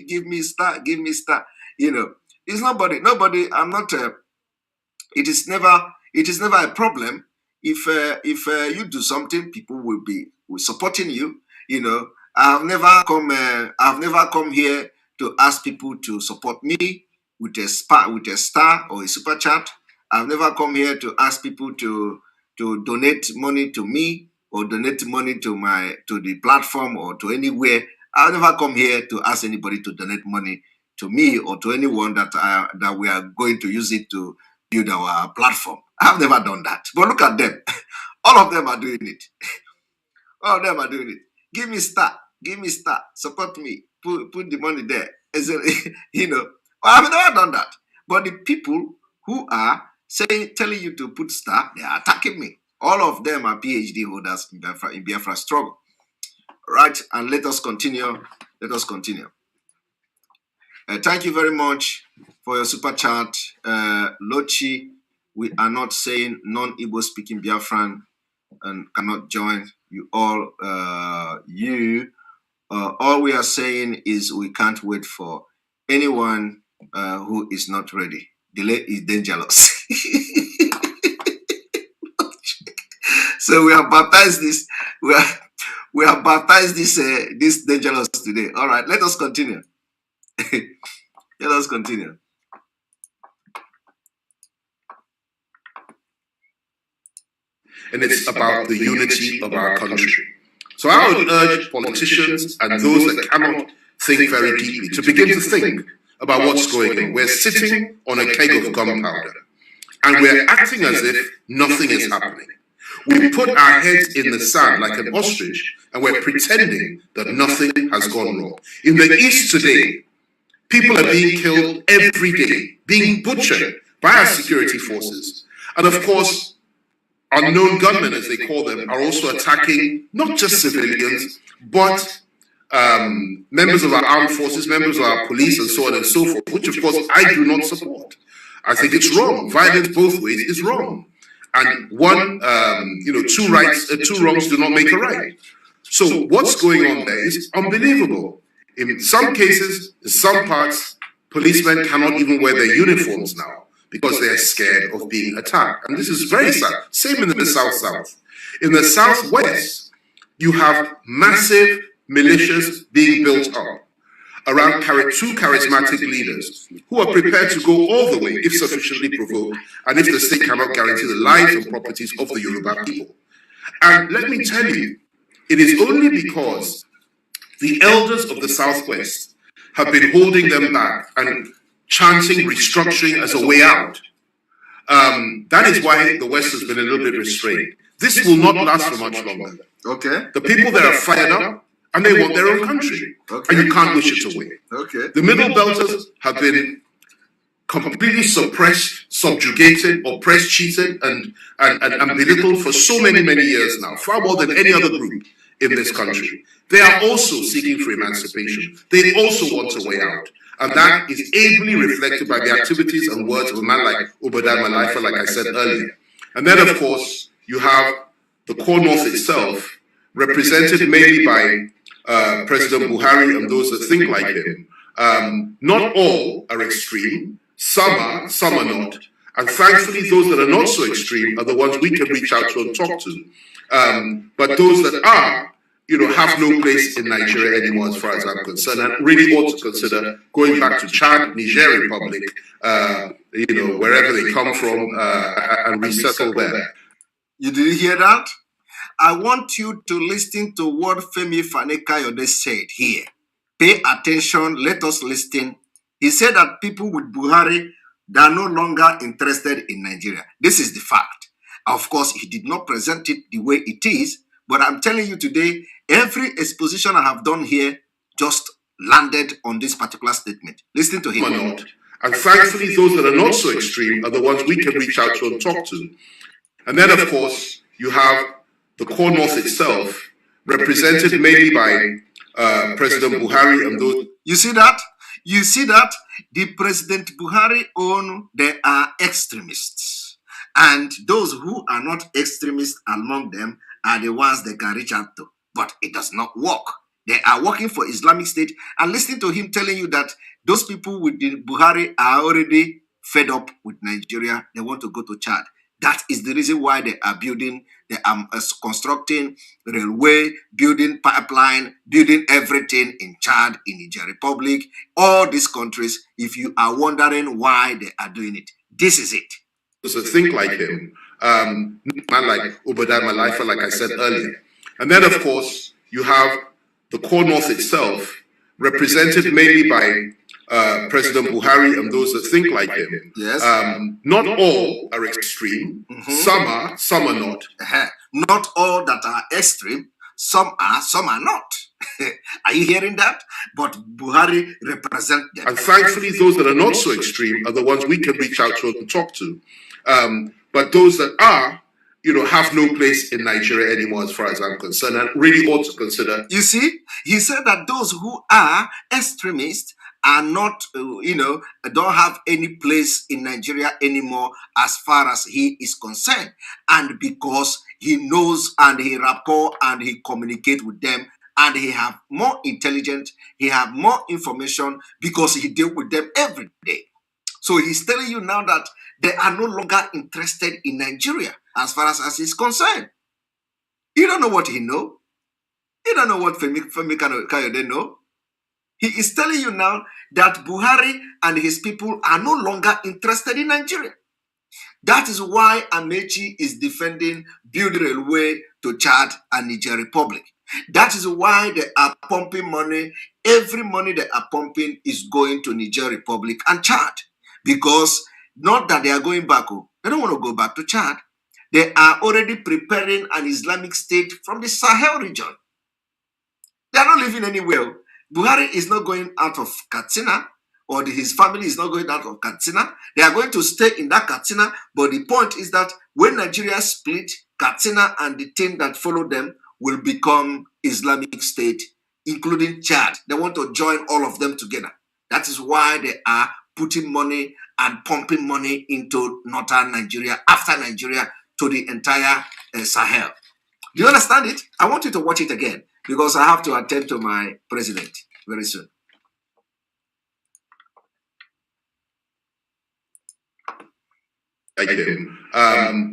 give me star. It's nobody. I'm not. It is never a problem if you do something, people will be supporting you. I've never come here to ask people to support me with a star or a super chat. I've never come here to ask people to donate money to me or donate money to the platform or to anywhere. I've never come here to ask anybody to donate money to me or to anyone that we are going to use it to build our platform. I've never done that. But look at them. All of them are doing it. All of them are doing it. Give me star. Support me. Put the money there. I've never done that. But the people who are telling you to put star, they are attacking me. All of them are PhD holders in Biafra struggle. Right, and let us continue. Thank you very much for your super chat. Lochi, we are not saying non-Igbo speaking Biafran and cannot join you all. All we are saying is we can't wait for anyone who is not ready. Delay is dangerous. So we have baptized this. We have baptized this dangerous today. All right, let us continue. Let us continue. And it's about the unity of our country. So I would urge politicians and those that cannot think very deeply to begin to think about what's going on. We're sitting on a keg of gunpowder, and we're acting as if nothing is happening. We put our heads in the sand like an ostrich, and we're pretending that nothing has gone wrong. In the East today, people are being killed every day, being butchered by our security forces. And of course, unknown gunmen, as they call them, are also attacking not just civilians, but members of our armed forces, members of our police, and so on and so forth, which of course I do not support. I think it's wrong. Violence both ways is wrong. And two wrongs do not make a right. So what's going on there is unbelievable. In some cases, in some parts, policemen cannot even wear their uniforms now because they're scared of being attacked. And this is very sad. Same in the South. In the Southwest, you have massive militias being built up around two charismatic leaders who are prepared to go all the way if sufficiently provoked and if the state cannot guarantee the lives and properties of the Yoruba people. And let me tell you, it is only because the elders of the Southwest have been holding them back and chanting restructuring as a way out. That is why the West has been a little bit restrained. This will not last for much longer. Okay. The people there are fired up and they want their own country. Okay. And you can't wish it away. Okay. The Middle Belters have been completely suppressed, subjugated, oppressed, cheated, and belittled for so many, many years now, far more than any other group in this country. They are also seeking for emancipation. They also want a way out. And that is ably reflected by the activities and words of a man like Obadiah Malaifa, like I said earlier. And then, of course, you have the core North itself, represented mainly by President Buhari and those that think like him. Not all are extreme. Some are not. And thankfully, those that are not so extreme are the ones we can reach out to and talk to. But those that are, have no place in Nigeria anymore as far as I'm concerned, and really ought to consider going back to Chad, Niger Republic, wherever they come from, and resettle there. You didn't hear that? I want you to listen to what Femi Fani-Kayode said here. Pay attention, let us listen. He said that people with Buhari, they are no longer interested in Nigeria. This is the fact. Of course, he did not present it the way it is, but I'm telling you today, every exposition I have done here just landed on this particular statement. Listen to him. And thankfully, those that are not so extreme are the ones we can reach out to and talk to. And then, of course, you have the core North itself, represented mainly by President Buhari and those. You see that? You see that? The President Buhari own, they are extremists. And those who are not extremists among them are the ones they can reach out to. But it does not work. They are working for Islamic State. And listen to him telling you that those people with the Buhari are already fed up with Nigeria. They want to go to Chad. That is the reason why they are building, they are constructing railway, building pipeline, building everything in Chad, in Niger Republic, all these countries. If you are wondering why they are doing it, this is it. So think like him, man like Obadiah Malaifa, like I said earlier. And then, of course, you have the core North itself, represented mainly by President Buhari and those that think like him. Yes. Not all are extreme. Some are not. Not all that are extreme. Some are not. Are you hearing that? But Buhari represents them. And thankfully, those that are not so extreme are the ones we can reach out to and talk to. But those that are, have no place in Nigeria anymore as far as I'm concerned, and really ought to consider. You see, he said that those who are extremists are not, don't have any place in Nigeria anymore as far as he is concerned. And because he knows and he rapport and he communicate with them and he have more intelligence, he have more information because he deal with them every day. So he's telling you now that they are no longer interested in Nigeria as far as he's concerned. You don't know what he know. You don't know what Femi Fani-Kayode know. He is telling you now that Buhari and his people are no longer interested in Nigeria. That is why Amechi is defending build railway to Chad and Niger Republic. That is why they are pumping money. Every money they are pumping is going to Niger Republic and Chad. Because not that they are going back. They don't want to go back to Chad. They are already preparing an Islamic State from the Sahel region. They are not living anywhere. Buhari is not going out of Katsina, or his family is not going out of Katsina. They are going to stay in that Katsina, but the point is that when Nigeria split, Katsina and the thing that follow them will become Islamic State, including Chad. They want to join all of them together. That is why they are putting money and pumping money into northern Nigeria, after Nigeria, to the entire Sahel. Do you understand it? I want you to watch it again, because I have to attend to my president very soon. Like him.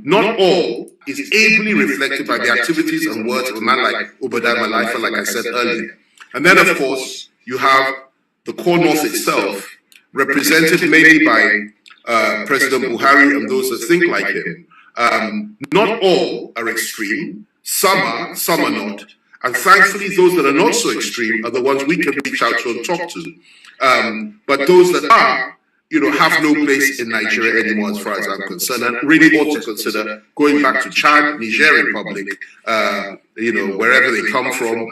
Not all is ably reflected by the activities and words of a man like Obadiah Malaifa, like I said earlier. And then, of course, you have the core North itself, represented mainly by President Buhari and those that think like him. Not all are extreme. Some are not. And thankfully, those that are not so extreme are the ones we can reach out to and talk to. But those that are, have no place in Nigeria anymore as far as I'm concerned, and really ought to consider going back to Chad, Niger Republic, wherever they come from,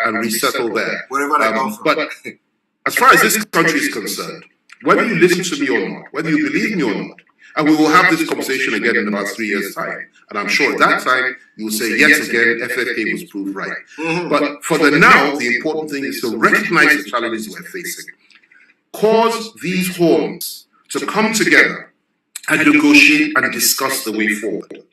and resettle there. Wherever they come from. But as far as this country is concerned, whether you listen to me or not, whether you believe me or not, and we will have this conversation again in about 3 years' time. And I'm sure at that time, you will say, yet again, FFK was proved right. But for the now, the important thing is to recognize the challenges we're facing. Cause these horns to come together and negotiate and discuss the way forward.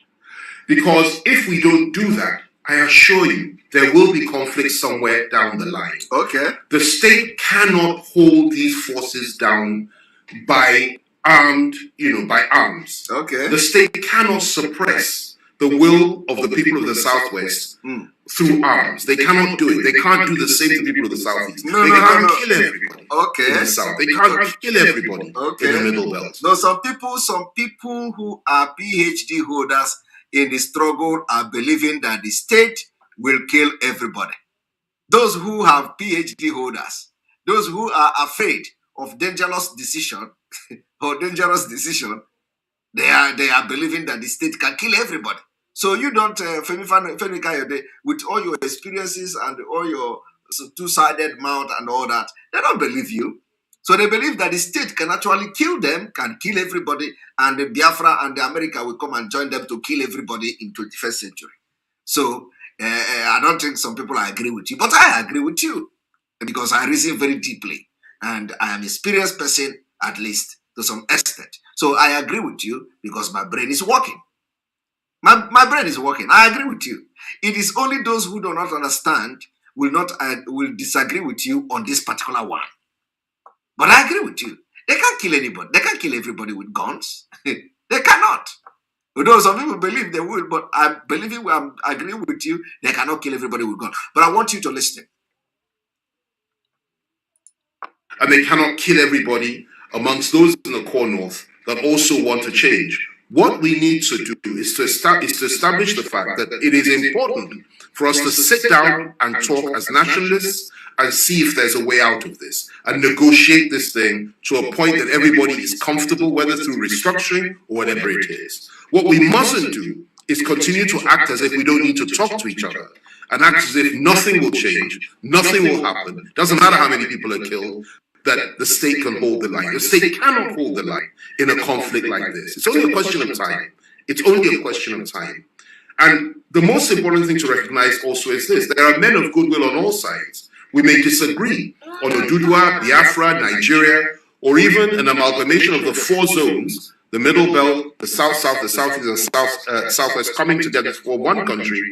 Because if we don't do that, I assure you, there will be conflict somewhere down the line. Okay. The state cannot hold these forces down by arms. Okay. The state cannot suppress the will of the people of the Southwest through arms. They cannot do it. They can't do the same to the people of the Southeast. They can't kill everybody in the South. They can't kill everybody in the Middle Belt. No, some people who are PhD holders in the struggle are believing that the state will kill everybody. Those who have PhD holders, those who are afraid of dangerous decision, they are believing that the state can kill everybody. So you don't, Femi Fani-Kayode, with all your experiences and all your two-sided mouth and all that, they don't believe you. So they believe that the state can actually kill them, can kill everybody, and the Biafra and the America will come and join them to kill everybody in 21st century. So I don't think some people agree with you, but I agree with you because I reason very deeply, and I am an experienced person, at least to some extent. So I agree with you because my brain is working. My brain is working. I agree with you. It is only those who do not understand will disagree with you on this particular one. But I agree with you. They can't kill anybody. They can't kill everybody with guns. They cannot. Although some people believe they will, but I'm agreeing with you. They cannot kill everybody with guns. But I want you to listen. And they cannot kill everybody amongst those in the core north that also want to change. What we need to do is to establish the fact that it is important for us to sit down and talk as nationalists and see if there's a way out of this and negotiate this thing to a point that everybody is comfortable, whether through restructuring or whatever it is. What we mustn't do is continue to act as if we don't need to talk to each other and act as if nothing will change, nothing will happen. Doesn't matter how many people are killed, that the state can hold the line. The state cannot hold the line in a conflict like this. It's only a question of time. It's only a question of time. And the most important thing to recognize also is this. There are men of goodwill on all sides. We may disagree on Oduduwa, Biafra, Nigeria, or even an amalgamation of the four zones, the Middle Belt, the South-South, the Southeast, and Southwest coming together for one country,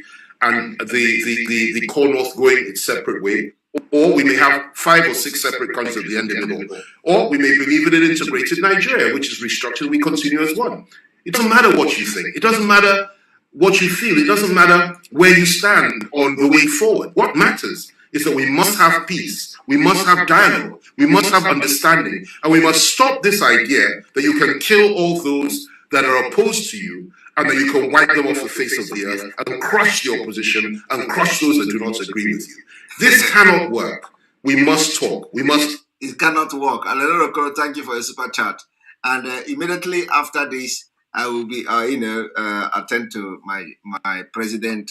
and the core North going its separate way. Or we may have 5 or 6 separate countries at the end of the middle. Or we may believe in an integrated Nigeria, which is restructured, we continue as one. It doesn't matter what you think. It doesn't matter what you feel. It doesn't matter where you stand on the way forward. What matters is that we must have peace. We must have dialogue. We must have understanding. And we must stop this idea that you can kill all those that are opposed to you and that you can wipe them off the face of the earth and crush the opposition and crush those that do not agree with you. This cannot work. We must talk. We must. It cannot work. Alero, thank you for your super chat. And immediately after this, I will be, attend to my president,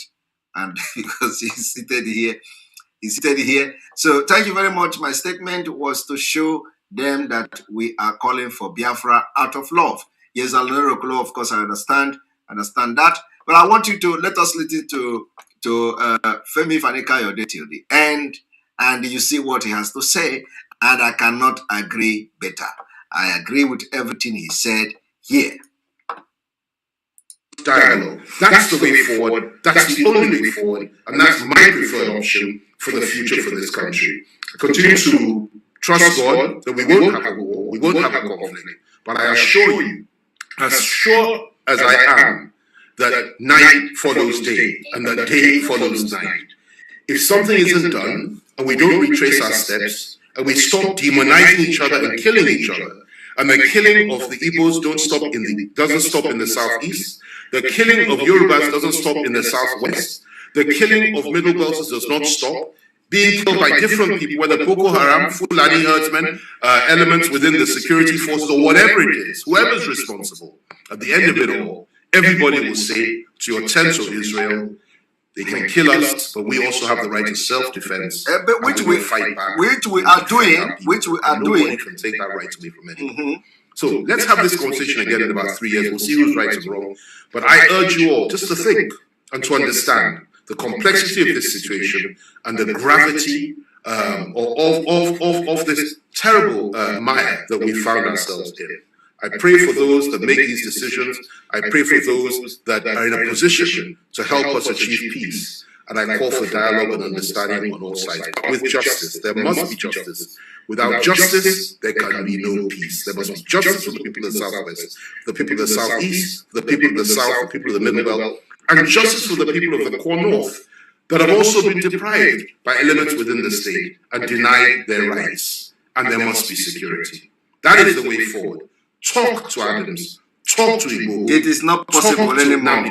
and because he's seated here. So thank you very much. My statement was to show them that we are calling for Biafra out of love. Yes, Alero, of course, I understand that. But I want you to let us listen to Femi Fani-Kayode till the end, and you see what he has to say, and I cannot agree better. I agree with everything he said here. Dialogue. That's the way forward. That's the only way forward, and that's my preferred option for the future for this country. I continue to trust God that we won't have a war, we won't have a conflict, but I assure you, as sure as I am, that night follows day, and that day follows night. If something isn't done, and we don't retrace our steps, and we stop demonizing each other and killing each other, and the killing of the Igbos doesn't stop in the southeast, the killing of Yorubas doesn't stop in the southwest, The killing of Middle Belters does not stop. Being killed by different people, whether Boko Haram, Fulani herdsmen, elements within the security forces, or whatever it is, whoever's responsible, at the end of it all, everybody will say to your tents of Israel, they can kill us, but we also have the right to self-defense, which we fight back, which we are doing. Nobody can take that right away from anyone. So let's have this conversation again in about 3 years. We'll see who's right and wrong. But I urge you all just to think and to understand the complexity of this situation and the gravity of this terrible mire that we found ourselves in. I pray for those that make these decisions. I pray for those that are in a position to help us achieve peace. And I call for dialogue and understanding on all sides. With justice, there must be justice. Without justice, there can be no peace. There must be justice for the people of the Southwest, the people of the Southeast, the people of the South, the people of the Middle Belt, and justice for the people of the Core North that have also been deprived by elements within the state and denied their rights. And there must be security. That is the way forward. Talk to Adams. Talk to Ipob. It is not possible anymore.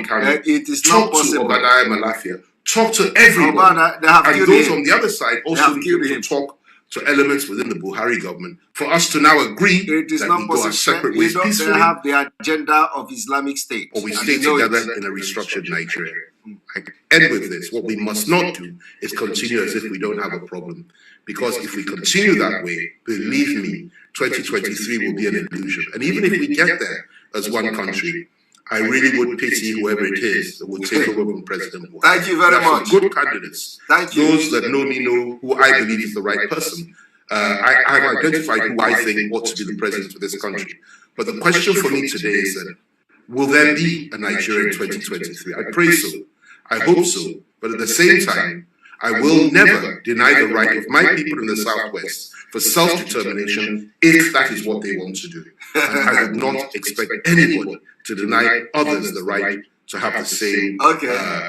It is not possible. Talk to Obadiah Malafia. Talk to everyone. And those on the other side also need to talk to elements within the Buhari government for us to now agree it is that not we possible. go our separate ways peacefully, they have the agenda of Islamic State. or we stay together in a restructured Nigeria. I end with this. What we must not do is continue as if we don't have a problem. Because if we continue that way, believe me, 2023 will be an illusion. And even if we get there as one country, I really would pity whoever it is that will take over from President Buhari. Thank you very much. Good candidates. Thank you. Those that know me know who I believe is the right person. I have identified who I think ought to be the president of this country. But the question for me today is that, will there be a Nigeria in 2023? I pray so. I hope so. But at the same time, I will never deny the right of my people in the Southwest for self-determination if that is what they want to do. And I would not expect anyone to deny others the right to have the same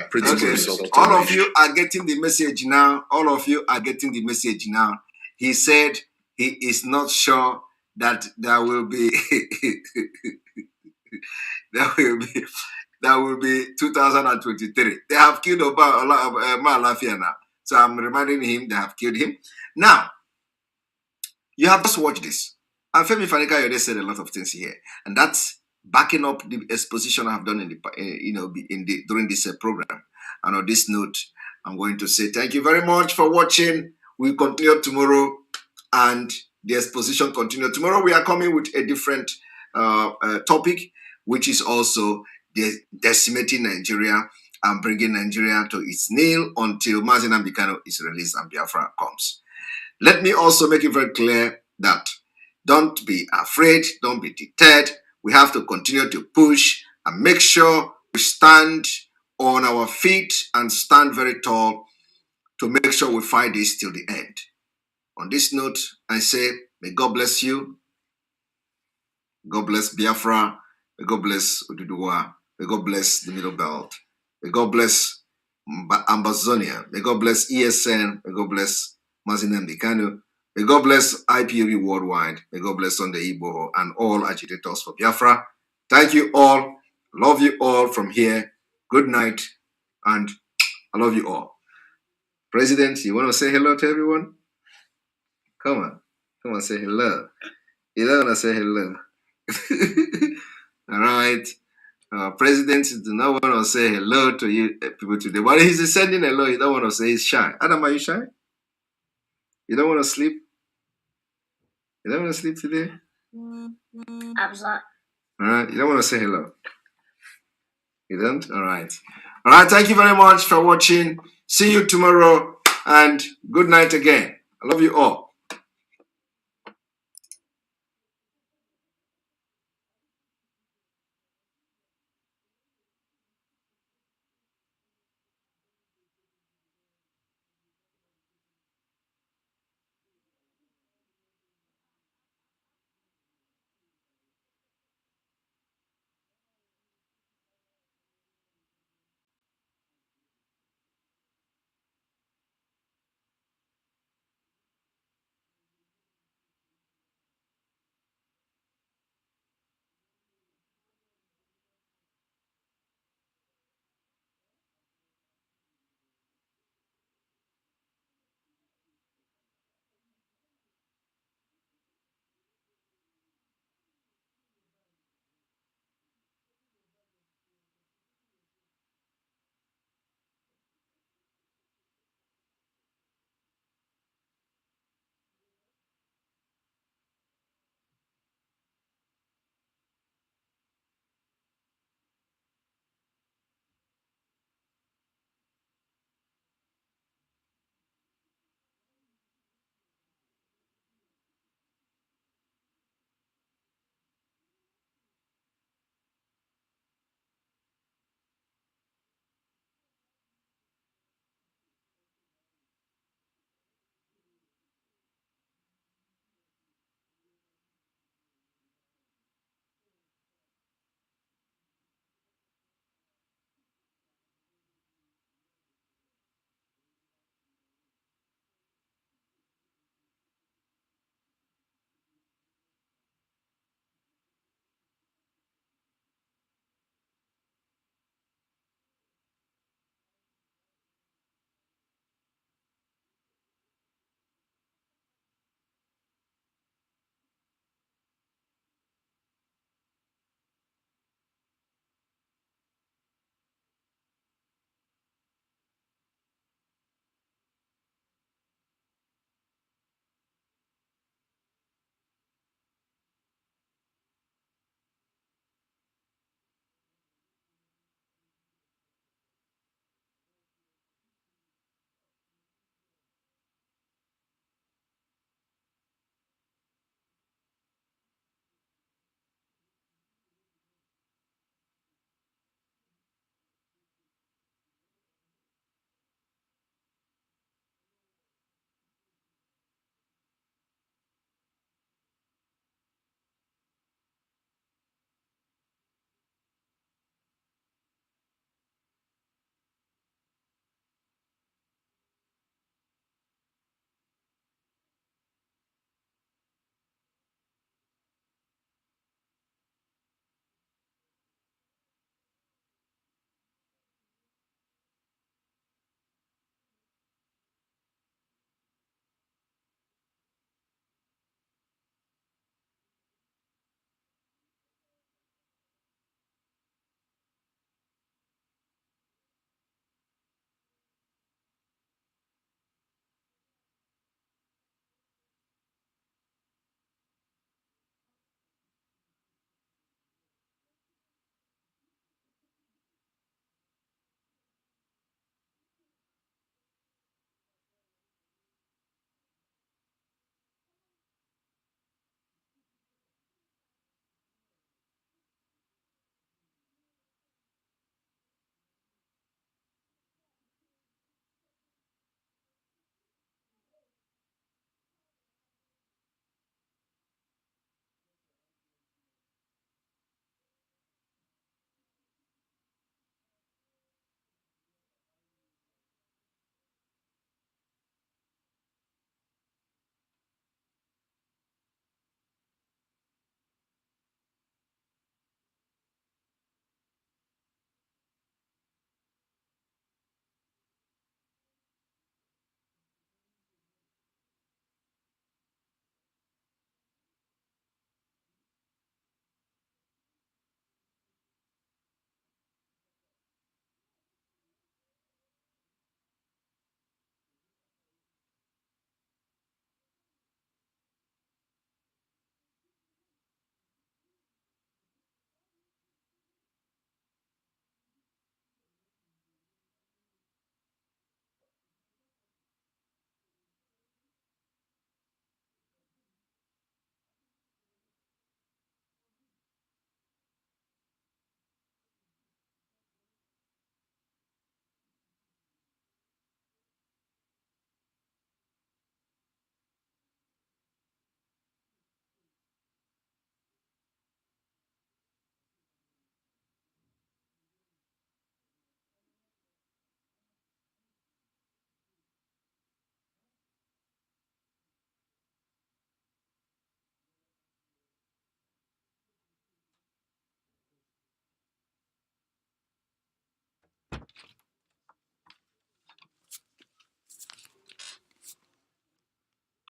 principle of self-determination. All of you are getting the message now. All of you are getting the message now. He said he is not sure that there will be that will be 2023. They have killed Malafia now. So I'm reminding him they have killed him. Now, you have just watched this. And Femi Fani-Kayode said a lot of things here. And that's backing up the exposition I have done during this program. And on this note, I'm going to say thank you very much for watching. We'll continue tomorrow and the exposition continue. Tomorrow we are coming with a different topic, which is also decimating Nigeria and bringing Nigeria to its nail until Mazi is released and Biafra comes. Let me also make it very clear that don't be afraid, don't be deterred. We have to continue to push and make sure we stand on our feet and stand very tall to make sure we fight this till the end. On this note, I say, may God bless you. God bless Biafra. May God bless Oduduwa. May God bless the Middle Belt. May God bless Ambazonia. May God bless ESN. May God bless Mazi Kanu. May God bless IPOB worldwide. May God bless Sunday Igbo and all agitators for Biafra. Thank you all. Love you all from here. Good night. And I love you all. President, you want to say hello to everyone? Come on. Come on, say hello. You don't want to say hello. All right. President do not want to say hello to you people today. But he's sending hello. He don't want to say he's shy. Adam, are you shy? You don't want to sleep? You don't want to sleep today? I'm sorry. All right. You don't want to say hello? You don't? All right. All right. Thank you very much for watching. See you tomorrow. And good night again. I love you all.